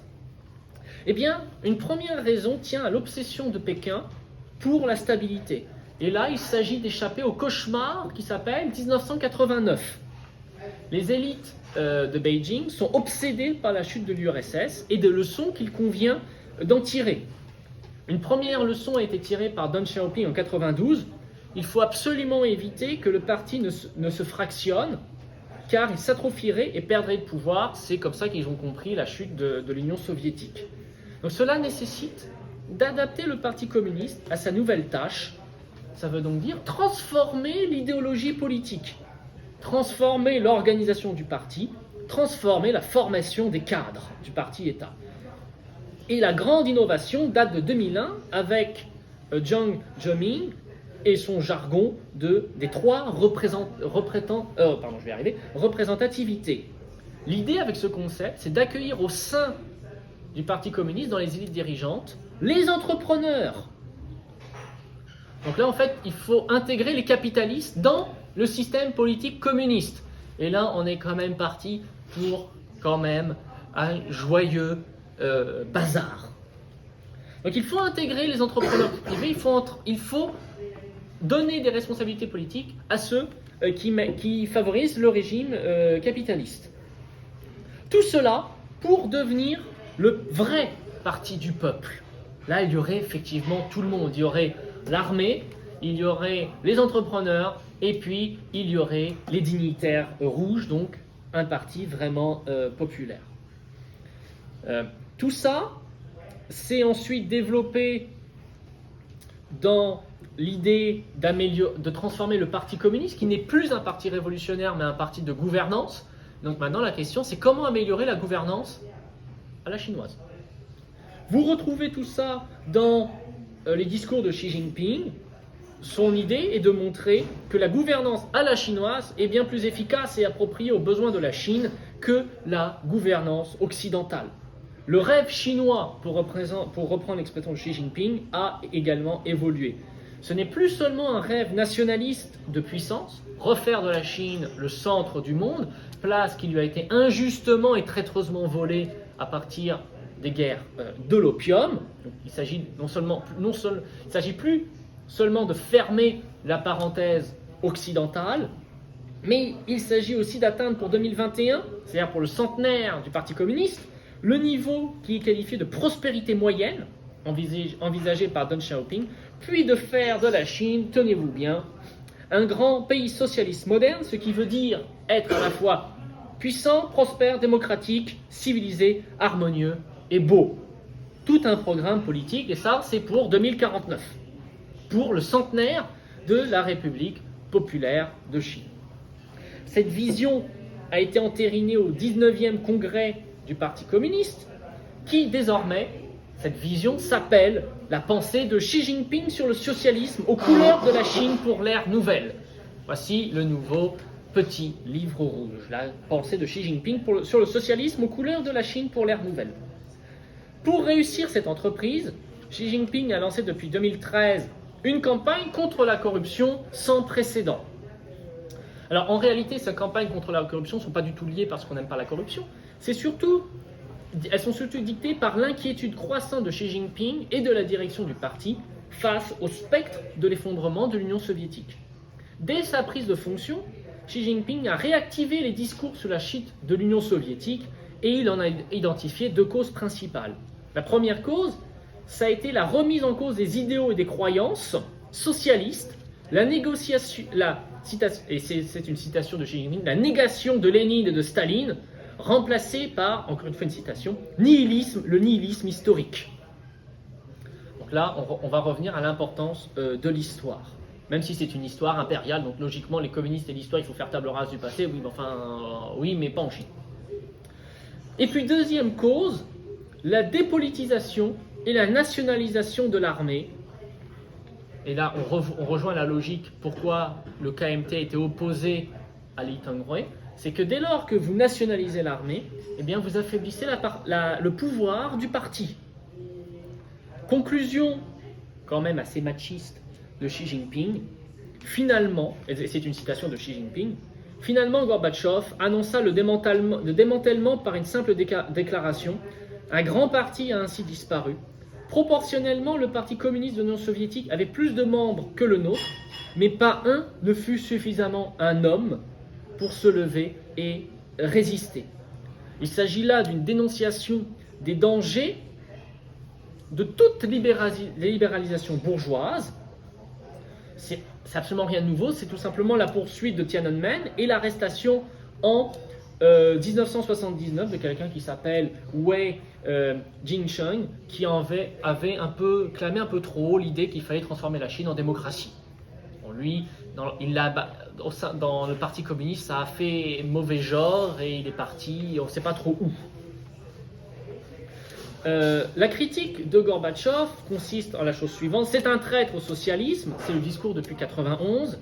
Eh bien, une première raison tient à l'obsession de Pékin pour la stabilité. Et là, il s'agit d'échapper au cauchemar qui s'appelle 1989. Les élites de Beijing sont obsédées par la chute de l'URSS et des leçons qu'il convient d'en tirer. Une première leçon a été tirée par Deng Xiaoping en 1992. Il faut absolument éviter que le parti ne se fractionne, car il s'atrophierait et perdrait le pouvoir. C'est comme ça qu'ils ont compris la chute de l'Union soviétique. Donc cela nécessite d'adapter le Parti communiste à sa nouvelle tâche. Ça veut donc dire transformer l'idéologie politique, transformer l'organisation du parti, transformer la formation des cadres du parti-État. Et la grande innovation date de 2001 avec Jiang Zemin et son jargon des trois représentativités. L'idée avec ce concept, c'est d'accueillir au sein du Parti communiste, dans les élites dirigeantes, les entrepreneurs. Donc là, en fait, il faut intégrer les capitalistes dans le système politique communiste. Et là, on est quand même parti pour quand même un joyeux bazar. Donc il faut intégrer les entrepreneurs privés, il faut donner des responsabilités politiques à ceux qui favorisent le régime capitaliste. Tout cela pour devenir le vrai parti du peuple. Là, il y aurait effectivement tout le monde. Il y aurait l'armée, il y aurait les entrepreneurs, et puis il y aurait les dignitaires rouges, donc un parti vraiment populaire. Tout ça s'est ensuite développé dans l'idée de transformer le Parti communiste, qui n'est plus un parti révolutionnaire, mais un parti de gouvernance. Donc maintenant, la question, c'est comment améliorer la gouvernance à la chinoise. Vous retrouvez tout ça dans les discours de Xi Jinping. Son idée est de montrer que la gouvernance à la chinoise est bien plus efficace et appropriée aux besoins de la Chine que la gouvernance occidentale. Le rêve chinois, pour reprendre l'expression de Xi Jinping, a également évolué. Ce n'est plus seulement un rêve nationaliste de puissance, refaire de la Chine le centre du monde, place qui lui a été injustement et traîtreusement volée à partir des guerres de l'opium. Donc, il s'agit il s'agit plus seulement de fermer la parenthèse occidentale, mais il s'agit aussi d'atteindre pour 2021, c'est-à-dire pour le centenaire du Parti communiste, le niveau qui est qualifié de prospérité moyenne, envisagé par Deng Xiaoping, puis de faire de la Chine, tenez-vous bien, un grand pays socialiste moderne, ce qui veut dire être à la fois puissant, prospère, démocratique, civilisé, harmonieux et beau. Tout un programme politique, et ça, c'est pour 2049, pour le centenaire de la République populaire de Chine. Cette vision a été entérinée au 19e congrès du Parti communiste, qui désormais, cette vision s'appelle la pensée de Xi Jinping sur le socialisme aux couleurs de la Chine pour l'ère nouvelle. Voici le nouveau petit livre rouge, la pensée de Xi Jinping sur le socialisme aux couleurs de la Chine pour l'ère nouvelle. Pour réussir cette entreprise, Xi Jinping a lancé depuis 2013 une campagne contre la corruption sans précédent. Alors en réalité, ces campagnes contre la corruption ne sont pas du tout liées parce qu'on n'aime pas la corruption. Elles sont surtout dictées par l'inquiétude croissante de Xi Jinping et de la direction du parti face au spectre de l'effondrement de l'Union soviétique. Dès sa prise de fonction, Xi Jinping a réactivé les discours sur la chute de l'Union soviétique et il en a identifié deux causes principales. La première cause, ça a été la remise en cause des idéaux et des croyances socialistes, et c'est une citation de Xi Jinping, la négation de Lénine et de Staline, remplacée par, encore une fois une citation, le nihilisme historique. Donc là, on va revenir à l'importance de l'histoire. Même si c'est une histoire impériale, donc logiquement, les communistes et l'histoire, il faut faire table rase du passé, oui, mais pas en Chine. Et puis, deuxième cause, la dépolitisation et la nationalisation de l'armée. Et là, on rejoint la logique pourquoi le KMT était opposé à Lee Teng-hui. C'est que dès lors que vous nationalisez l'armée, eh bien vous affaiblissez le pouvoir du parti. Conclusion, quand même assez machiste, de Xi Jinping. Finalement, et c'est une citation de Xi Jinping, finalement Gorbatchev annonça le démantèlement par une simple déclaration. Un grand parti a ainsi disparu. Proportionnellement, le Parti communiste de l'Union soviétique avait plus de membres que le nôtre, mais pas un ne fut suffisamment un homme pour se lever et résister. Il s'agit là d'une dénonciation des dangers de toute libéralisation bourgeoise. C'est absolument rien de nouveau, c'est tout simplement la poursuite de Tiananmen et l'arrestation en 1979 de quelqu'un qui s'appelle Wei Jingsheng, qui avait clamé un peu trop l'idée qu'il fallait transformer la Chine en démocratie. Bon, lui, dans le Parti communiste, ça a fait mauvais genre et il est parti, on ne sait pas trop où. La critique de Gorbatchev consiste en la chose suivante: c'est un traître au socialisme, c'est le discours depuis 1991.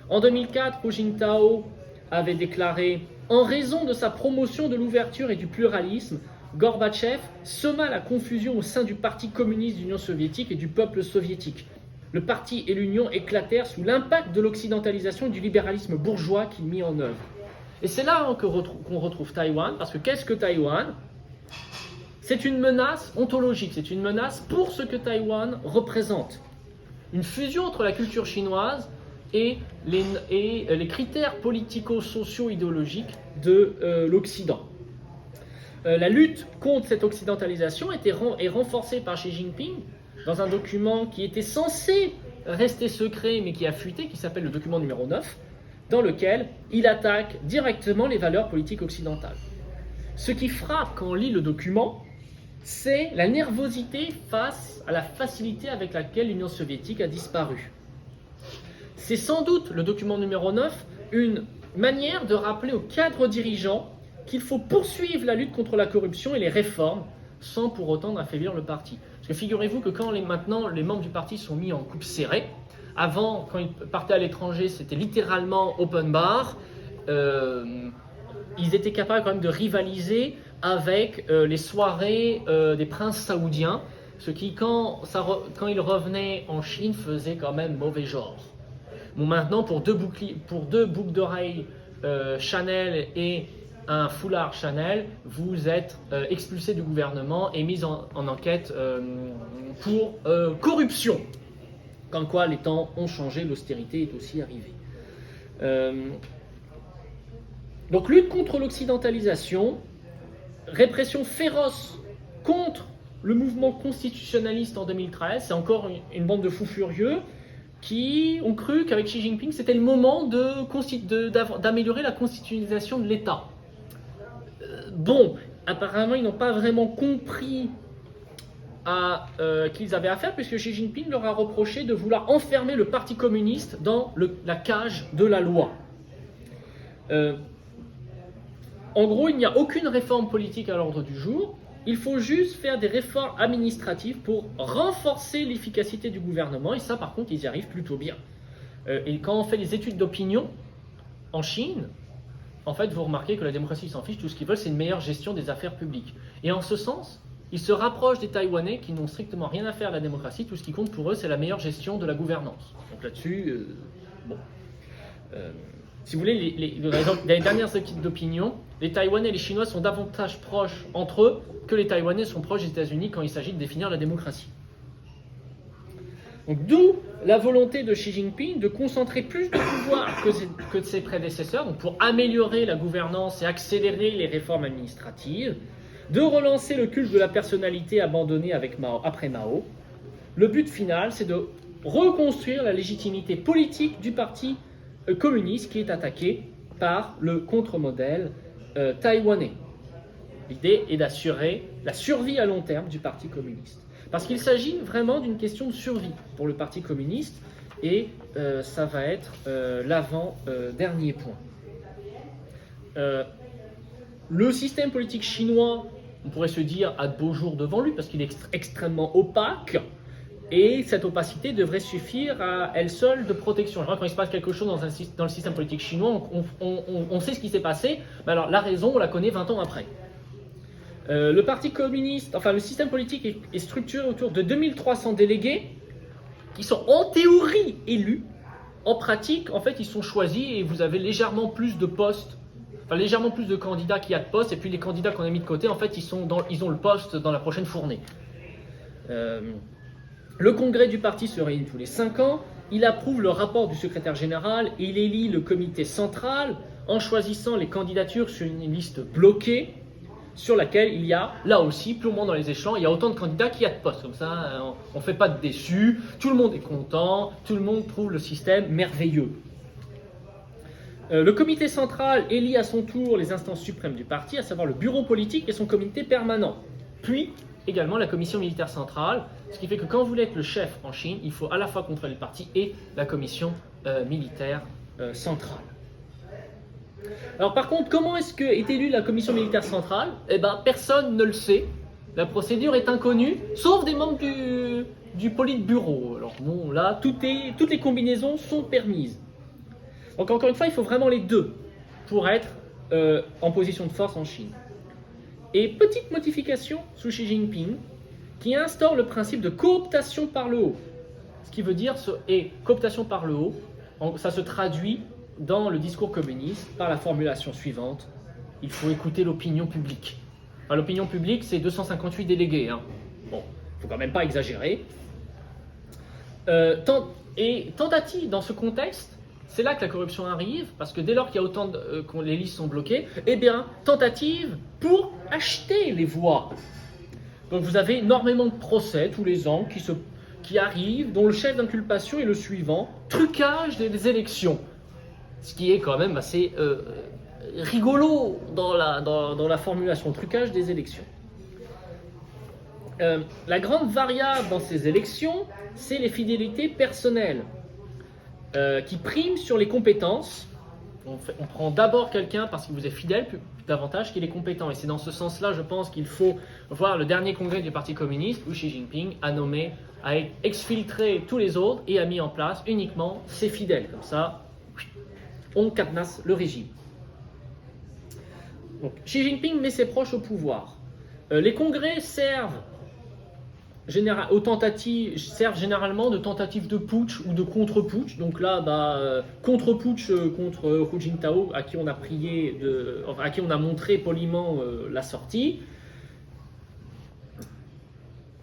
En 2004, Hu Jintao avait déclaré: en raison de sa promotion de l'ouverture et du pluralisme, Gorbatchev sema la confusion au sein du Parti communiste de l'Union soviétique et du peuple soviétique. Le parti et l'Union éclatèrent sous l'impact de l'occidentalisation et du libéralisme bourgeois qu'il mit en œuvre. Et c'est là qu'on retrouve Taïwan, parce que qu'est-ce que Taïwan ? C'est une menace ontologique, c'est une menace pour ce que Taïwan représente. Une fusion entre la culture chinoise et les critères politico-socio-idéologiques de l'Occident. La lutte contre cette occidentalisation est renforcée par Xi Jinping dans un document qui était censé rester secret mais qui a fuité, qui s'appelle le document numéro 9, dans lequel il attaque directement les valeurs politiques occidentales. Ce qui frappe quand on lit le document, c'est la nervosité face à la facilité avec laquelle l'Union soviétique a disparu. C'est sans doute, le document numéro 9, une manière de rappeler aux cadres dirigeants qu'il faut poursuivre la lutte contre la corruption et les réformes sans pour autant affaiblir le parti. Parce que figurez-vous que maintenant les membres du parti sont mis en coupe serrée, avant, quand ils partaient à l'étranger, c'était littéralement open bar, ils étaient capables quand même de rivaliser avec les soirées des princes saoudiens, ce qui, quand ils revenaient en Chine, faisait quand même mauvais genre. Bon, maintenant, pour deux boucles d'oreilles Chanel et un foulard Chanel, vous êtes expulsé du gouvernement et mis en enquête pour corruption. Comme quoi, les temps ont changé, l'austérité est aussi arrivée. Donc, lutte contre l'occidentalisation, répression féroce contre le mouvement constitutionnaliste en 2013, c'est encore une bande de fous furieux qui ont cru qu'avec Xi Jinping, c'était le moment d'améliorer la constitutionnalisation de l'État. Bon, apparemment, ils n'ont pas vraiment compris qu'ils avaient affaire, puisque Xi Jinping leur a reproché de vouloir enfermer le Parti communiste dans la cage de la loi. En gros, il n'y a aucune réforme politique à l'ordre du jour. Il faut juste faire des réformes administratives pour renforcer l'efficacité du gouvernement. Et ça, par contre, ils y arrivent plutôt bien. Et quand on fait des études d'opinion en Chine, en fait, vous remarquez que la démocratie s'en fiche. Tout ce qu'ils veulent, c'est une meilleure gestion des affaires publiques. Et en ce sens, ils se rapprochent des Taïwanais qui n'ont strictement rien à faire à la démocratie. Tout ce qui compte pour eux, c'est la meilleure gestion de la gouvernance. Donc là-dessus, bon. Si vous voulez, dans les dernières études d'opinion, les Taïwanais et les Chinois sont davantage proches entre eux que les Taïwanais sont proches des États-Unis quand il s'agit de définir la démocratie. Donc, d'où la volonté de Xi Jinping de concentrer plus de pouvoir que de ses prédécesseurs, donc pour améliorer la gouvernance et accélérer les réformes administratives, de relancer le culte de la personnalité abandonné après Mao. Le but final, c'est de reconstruire la légitimité politique du parti communiste qui est attaqué par le contre-modèle taïwanais. L'idée est d'assurer la survie à long terme du Parti communiste. Parce qu'il s'agit vraiment d'une question de survie pour le Parti communiste et ça va être l'avant-dernier point. Le système politique chinois, on pourrait se dire, a de beaux jours devant lui parce qu'il est extrêmement opaque. Et cette opacité devrait suffire à elle seule de protection. Je crois que quand il se passe quelque chose dans le système politique chinois, on sait ce qui s'est passé, mais alors la raison, on la connaît 20 ans après. Le Parti communiste, enfin le système politique est structuré autour de 2300 délégués qui sont en théorie élus. En pratique, en fait, ils sont choisis et vous avez légèrement plus de postes enfin légèrement plus de candidats qu'il y a de postes, et puis les candidats qu'on a mis de côté, en fait, ils ont le poste dans la prochaine fournée. Le congrès du parti se réunit tous les 5 ans, il approuve le rapport du secrétaire général et il élit le comité central en choisissant les candidatures sur une liste bloquée sur laquelle il y a, là aussi, plus ou moins dans les échelons, il y a autant de candidats qu'il y a de postes. Comme ça, on ne fait pas de déçus, tout le monde est content, tout le monde trouve le système merveilleux. Le comité central élit à son tour les instances suprêmes du parti, à savoir le bureau politique et son comité permanent. Puis, également la commission militaire centrale, ce qui fait que quand vous voulez être le chef en Chine, il faut à la fois contrôler le parti et la commission militaire centrale. Alors par contre, comment est-ce qu'est élue la commission militaire centrale? Eh bien, personne ne le sait. La procédure est inconnue, sauf des membres du Politburo. Alors bon, là, toutes les combinaisons sont permises. Donc encore une fois, il faut vraiment les deux pour être en position de force en Chine. Et petite modification sous Xi Jinping, qui instaure le principe de cooptation par le haut. Ce qui veut dire, cooptation par le haut, ça se traduit dans le discours communiste par la formulation suivante: il faut écouter l'opinion publique. Enfin, l'opinion publique, c'est 258 délégués. Hein. Bon, il ne faut quand même pas exagérer. Et tentative, dans ce contexte, c'est là que la corruption arrive, parce que dès lors qu'il y a autant que les listes sont bloquées, eh bien, tentative pour acheter les voix. Donc vous avez énormément de procès tous les ans qui arrivent, dont le chef d'inculpation est le suivant: trucage des élections. Ce qui est quand même assez rigolo dans la formulation, trucage des élections. La grande variable dans ces élections, c'est les fidélités personnelles, qui priment sur les compétences. On prend d'abord quelqu'un parce qu'il vous est fidèle, davantage qu'il est compétent. Et c'est dans ce sens-là, je pense, qu'il faut voir le dernier congrès du Parti communiste, où Xi Jinping a exfiltré tous les autres et a mis en place uniquement ses fidèles. Comme ça, on cadenasse le régime. Donc, Xi Jinping met ses proches au pouvoir. Les congrès servent généralement de tentatives de putsch ou de contre-putsch. Donc là, contre-putsch contre Hu Jintao, à qui on a montré poliment la sortie.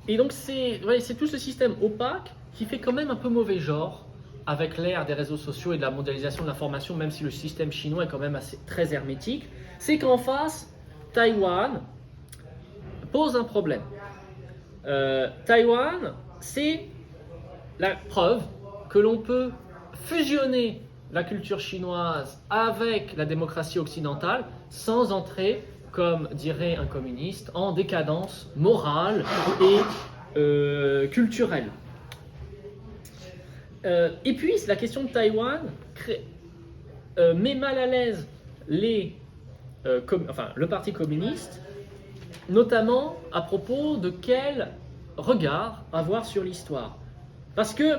Et donc c'est tout ce système opaque qui fait quand même un peu mauvais genre avec l'ère des réseaux sociaux et de la mondialisation de l'information, même si le système chinois est quand même très hermétique. C'est qu'en face, Taïwan pose un problème. Taïwan, c'est la preuve que l'on peut fusionner la culture chinoise avec la démocratie occidentale sans entrer, comme dirait un communiste, en décadence morale et culturelle. Et puis, la question de Taïwan met mal à l'aise le Parti communiste, notamment à propos de quel regard avoir sur l'histoire. Parce que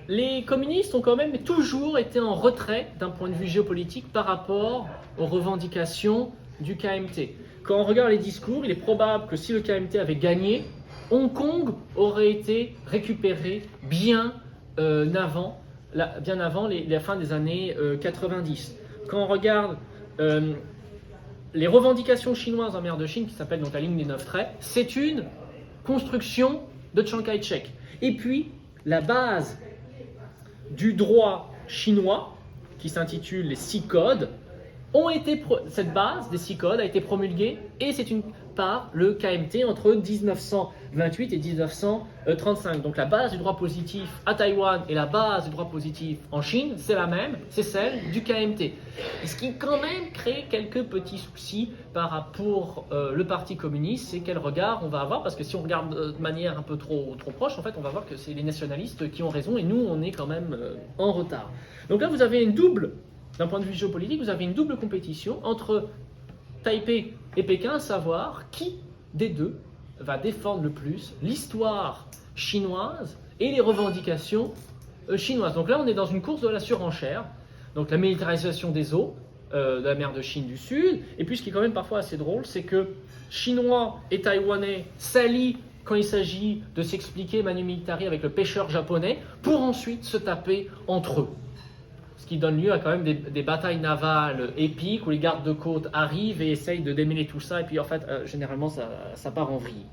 les communistes ont quand même toujours été en retrait d'un point de vue géopolitique par rapport aux revendications du KMT. Quand on regarde les discours, il est probable que si le KMT avait gagné, Hong Kong aurait été récupéré bien avant la fin des années 90. Quand on regarde les revendications chinoises en mer de Chine, qui s'appelle donc la ligne des 9 traits, c'est une construction de Chiang Kai-shek. Et puis, la base du droit chinois, qui s'intitule les 6 codes, cette base des 6 codes a été promulguée, et c'est par le KMT entre 1928 et 1935. Donc la base du droit positif à Taïwan et la base du droit positif en Chine, c'est la même, c'est celle du KMT. Ce qui quand même crée quelques petits soucis pour le Parti communiste, c'est quel regard on va avoir, parce que si on regarde de manière un peu trop proche, en fait on va voir que c'est les nationalistes qui ont raison et nous on est quand même en retard. Donc là vous avez d'un point de vue géopolitique, vous avez une double compétition entre Taipei et Pékin, à savoir qui des deux va défendre le plus l'histoire chinoise et les revendications chinoises. Donc là, on est dans une course de la surenchère, donc la militarisation des eaux de la mer de Chine du Sud, et puis ce qui est quand même parfois assez drôle, c'est que Chinois et Taïwanais s'allient quand il s'agit de s'expliquer manu militari avec le pêcheur japonais, pour ensuite se taper entre eux. Ce qui donne lieu à quand même des batailles navales épiques où les gardes de côte arrivent et essayent de démêler tout ça, et puis en fait, généralement, ça part en vrille.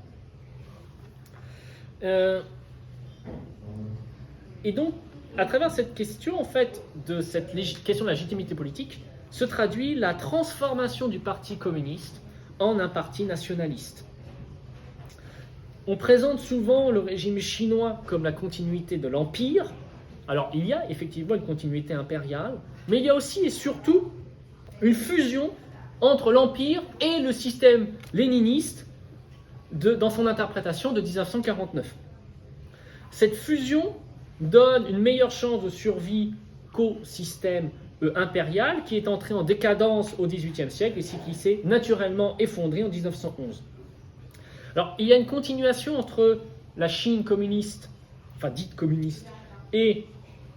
Et donc, à travers cette question, en fait, de cette question de la légitimité politique, se traduit la transformation du Parti communiste en un parti nationaliste. On présente souvent le régime chinois comme la continuité de l'Empire. Alors, il y a effectivement une continuité impériale, mais il y a aussi et surtout une fusion entre l'Empire et le système léniniste dans son interprétation de 1949. Cette fusion donne une meilleure chance de survie qu'au système impérial qui est entré en décadence au XVIIIe siècle et qui s'est naturellement effondré en 1911. Alors, il y a une continuation entre la Chine communiste, enfin dite communiste, et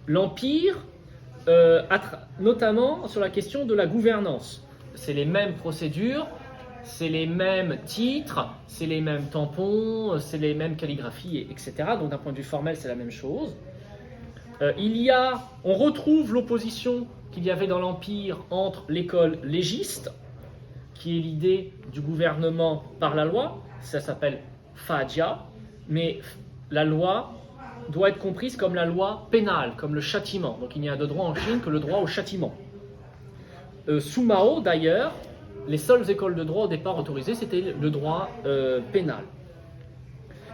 l'Empire, notamment sur la question de la gouvernance. C'est les mêmes procédures, c'est les mêmes titres, c'est les mêmes tampons, c'est les mêmes calligraphies, etc. Donc d'un point de vue formel, c'est la même chose. On retrouve l'opposition qu'il y avait dans l'Empire entre l'école légiste, qui est l'idée du gouvernement par la loi, ça s'appelle Fajia, mais la loi doit être comprise comme la loi pénale, comme le châtiment. Donc il n'y a de droit en Chine que le droit au châtiment. Sous Mao, d'ailleurs, les seules écoles de droit au départ autorisées, c'était le droit pénal.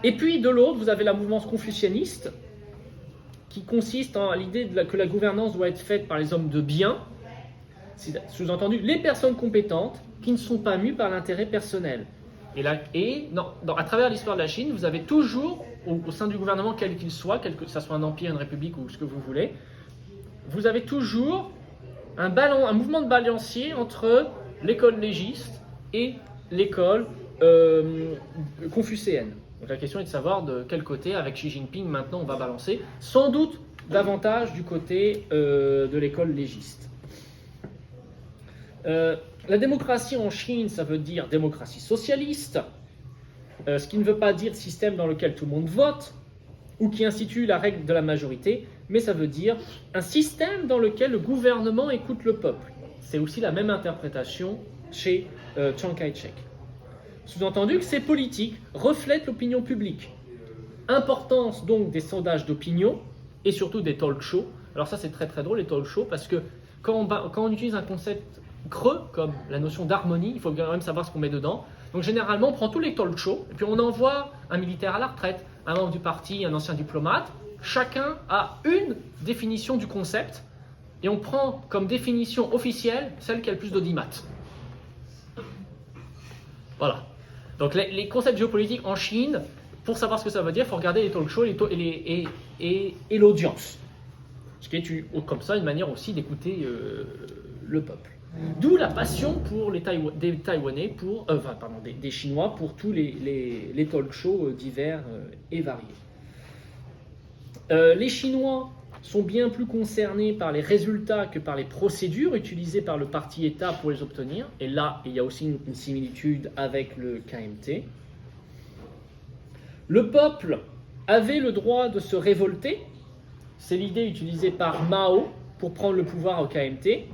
Et puis de l'autre, vous avez la mouvance confucianiste, qui consiste en l'idée que la gouvernance doit être faite par les hommes de bien, sous-entendu les personnes compétentes qui ne sont pas mues par l'intérêt personnel. À travers l'histoire de la Chine, vous avez toujours, au sein du gouvernement, quel qu'il soit, que ce soit un empire, une république ou ce que vous voulez, vous avez toujours un mouvement de balancier entre l'école légiste et l'école confucéenne. Donc la question est de savoir de quel côté, avec Xi Jinping, maintenant on va balancer, sans doute davantage du côté de l'école légiste. La démocratie en Chine, ça veut dire démocratie socialiste, ce qui ne veut pas dire système dans lequel tout le monde vote, ou qui institue la règle de la majorité, mais ça veut dire un système dans lequel le gouvernement écoute le peuple. C'est aussi la même interprétation chez Chiang Kai-shek. Sous-entendu que ces politiques reflètent l'opinion publique. Importance donc des sondages d'opinion et surtout des talk shows. Alors ça c'est très très drôle les talk shows parce que quand on utilise un concept creux comme la notion d'harmonie, il faut quand même savoir ce qu'on met dedans. Donc généralement on prend tous les talk shows et puis on envoie un militaire à la retraite, un membre du parti, un ancien diplomate. Chacun a une définition du concept et on prend comme définition officielle celle qui a le plus d'audimat. Voilà. Donc les concepts géopolitiques en Chine, pour savoir ce que ça veut dire, il faut regarder les talk shows et l'audience. Ce qui est comme ça une manière aussi d'écouter le peuple. D'où la passion pour des Taïwanais, des Chinois pour tous les talk shows divers et variés. Les Chinois sont bien plus concernés par les résultats que par les procédures utilisées par le parti État pour les obtenir. Et là, il y a aussi une similitude avec le KMT. Le peuple avait le droit de se révolter. C'est l'idée utilisée par Mao pour prendre le pouvoir au KMT.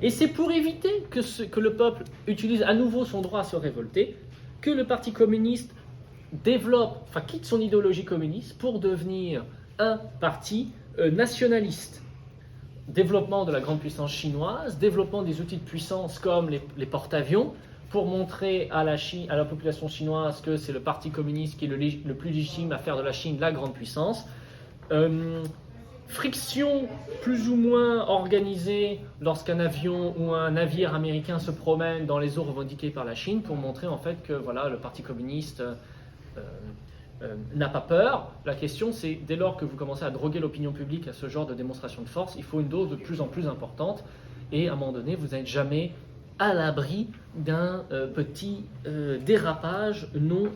Et c'est pour éviter que le peuple utilise à nouveau son droit à se révolter que le Parti communiste quitte son idéologie communiste pour devenir un parti nationaliste. Développement de la grande puissance chinoise, développement des outils de puissance comme les porte-avions pour montrer à la population chinoise que c'est le Parti communiste qui est le plus légitime à faire de la Chine la grande puissance. Friction plus ou moins organisée lorsqu'un avion ou un navire américain se promène dans les eaux revendiquées par la Chine pour montrer en fait que voilà, le Parti communiste n'a pas peur. La question c'est, dès lors que vous commencez à droguer l'opinion publique à ce genre de démonstration de force, il faut une dose de plus en plus importante et à un moment donné vous n'êtes jamais à l'abri d'un petit dérapage non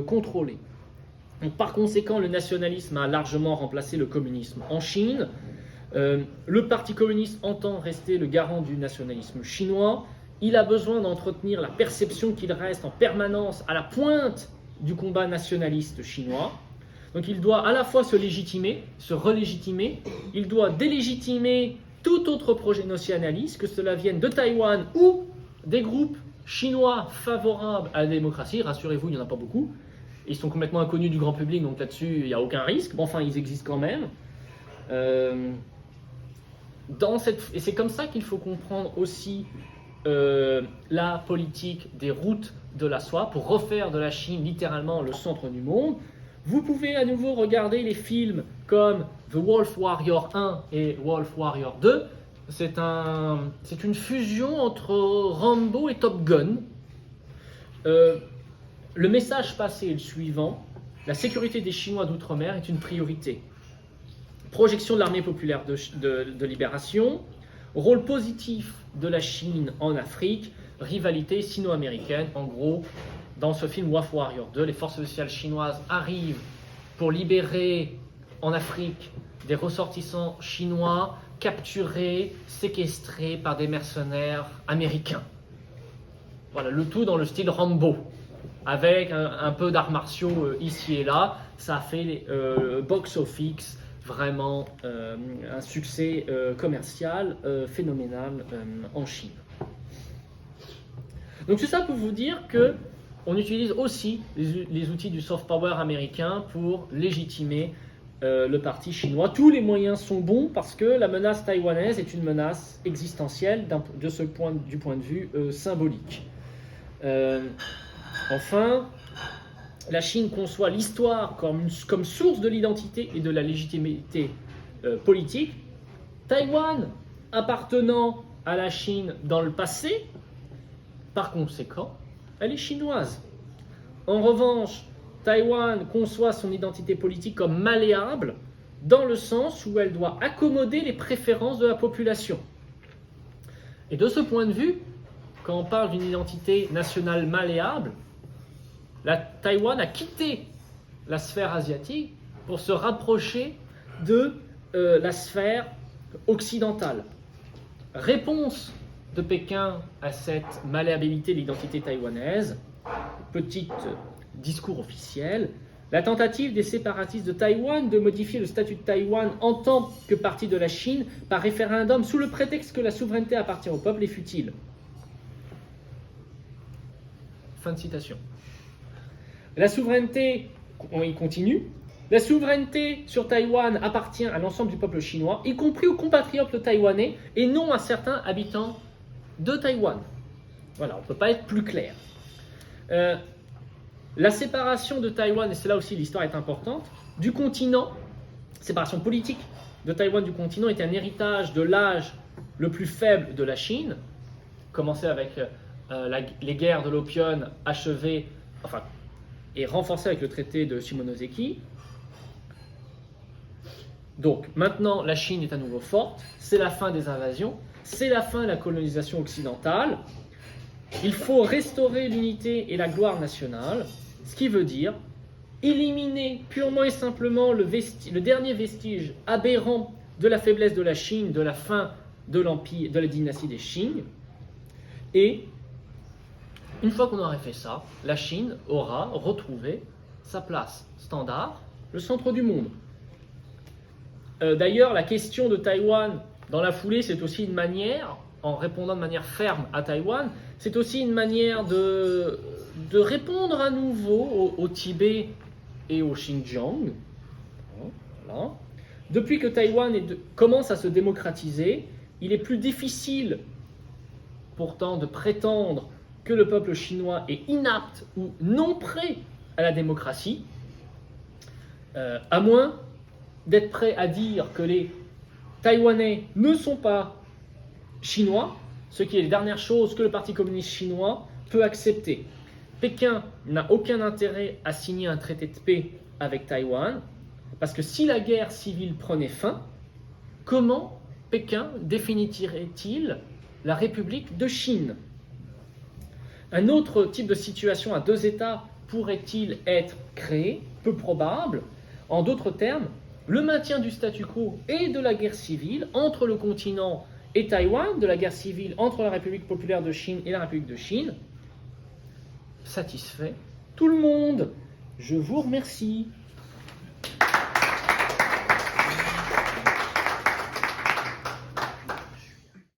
contrôlé. Donc, par conséquent, le nationalisme a largement remplacé le communisme en Chine. Le Parti communiste entend rester le garant du nationalisme chinois. Il a besoin d'entretenir la perception qu'il reste en permanence à la pointe du combat nationaliste chinois. Donc il doit à la fois se légitimer, se relégitimer, il doit délégitimer tout autre projet nationaliste, que cela vienne de Taïwan ou des groupes chinois favorables à la démocratie, rassurez-vous, il n'y en a pas beaucoup, ils sont complètement inconnus du grand public, donc là-dessus, il n'y a aucun risque, mais enfin, ils existent quand même. Et c'est comme ça qu'il faut comprendre aussi la politique des routes de la soie, pour refaire de la Chine littéralement le centre du monde. Vous pouvez à nouveau regarder les films comme The Wolf Warrior 1 et Wolf Warrior 2. C'est une fusion entre Rambo et Top Gun. Le message passé est le suivant: la sécurité des Chinois d'outre-mer est une priorité. Projection de l'armée populaire de libération, rôle positif de la Chine en Afrique, rivalité sino-américaine. En gros, dans ce film Wolf Warrior 2, les forces spéciales chinoises arrivent pour libérer en Afrique des ressortissants chinois capturés, séquestrés par des mercenaires américains. Voilà, le tout dans le style Rambo, avec un peu d'arts martiaux ici et là. Ça a fait box-office, vraiment un succès commercial phénoménal en Chine. Donc tout ça pour vous dire que on utilise aussi les outils du soft power américain pour légitimer le parti chinois. Tous les moyens sont bons parce que la menace taïwanaise est une menace existentielle du point de vue symbolique. Enfin, la Chine conçoit l'histoire comme source de l'identité et de la légitimité politique. Taïwan appartenant à la Chine dans le passé, par conséquent, elle est chinoise. En revanche, Taïwan conçoit son identité politique comme malléable, dans le sens où elle doit accommoder les préférences de la population. Et de ce point de vue, quand on parle d'une identité nationale malléable, Taïwan a quitté la sphère asiatique pour se rapprocher de la sphère occidentale. Réponse de Pékin à cette malléabilité de l'identité taïwanaise, petit discours officiel: la tentative des séparatistes de Taïwan de modifier le statut de Taïwan en tant que partie de la Chine par référendum sous le prétexte que la souveraineté appartient au peuple est futile. Fin de citation. La souveraineté, il continue, la souveraineté sur Taïwan appartient à l'ensemble du peuple chinois, y compris aux compatriotes taïwanais, et non à certains habitants de Taïwan. Voilà, on ne peut pas être plus clair. La séparation de Taïwan, et c'est là aussi l'histoire est importante, du continent, séparation politique de Taïwan du continent, est un héritage de l'âge le plus faible de la Chine, commencé avec les guerres de l'opium achevées, et renforcé avec le traité de Shimonoseki. Donc maintenant, la Chine est à nouveau forte, c'est la fin des invasions, c'est la fin de la colonisation occidentale. Il faut restaurer l'unité et la gloire nationale, ce qui veut dire éliminer purement et simplement le dernier vestige aberrant de la faiblesse de la Chine, de la fin de l'empire, de la dynastie des Qing. Et une fois qu'on aurait fait ça, la Chine aura retrouvé sa place standard, le centre du monde. D'ailleurs, la question de Taïwan, dans la foulée, c'est aussi une manière, en répondant de manière ferme à Taïwan, c'est aussi une manière de répondre à nouveau au Tibet et au Xinjiang. Voilà. Depuis que Taïwan commence à se démocratiser, il est plus difficile pourtant de prétendre que le peuple chinois est inapte ou non prêt à la démocratie, à moins d'être prêt à dire que les Taïwanais ne sont pas chinois, ce qui est la dernière chose que le Parti communiste chinois peut accepter. Pékin n'a aucun intérêt à signer un traité de paix avec Taïwan, parce que si la guerre civile prenait fin, comment Pékin définirait-il la République de Chine ? Un autre type de situation à deux États pourrait-il être créé ? Peu probable. En d'autres termes, le maintien du statu quo et de la guerre civile entre le continent et Taïwan, de la guerre civile entre la République populaire de Chine et la République de Chine, satisfait tout le monde. Je vous remercie.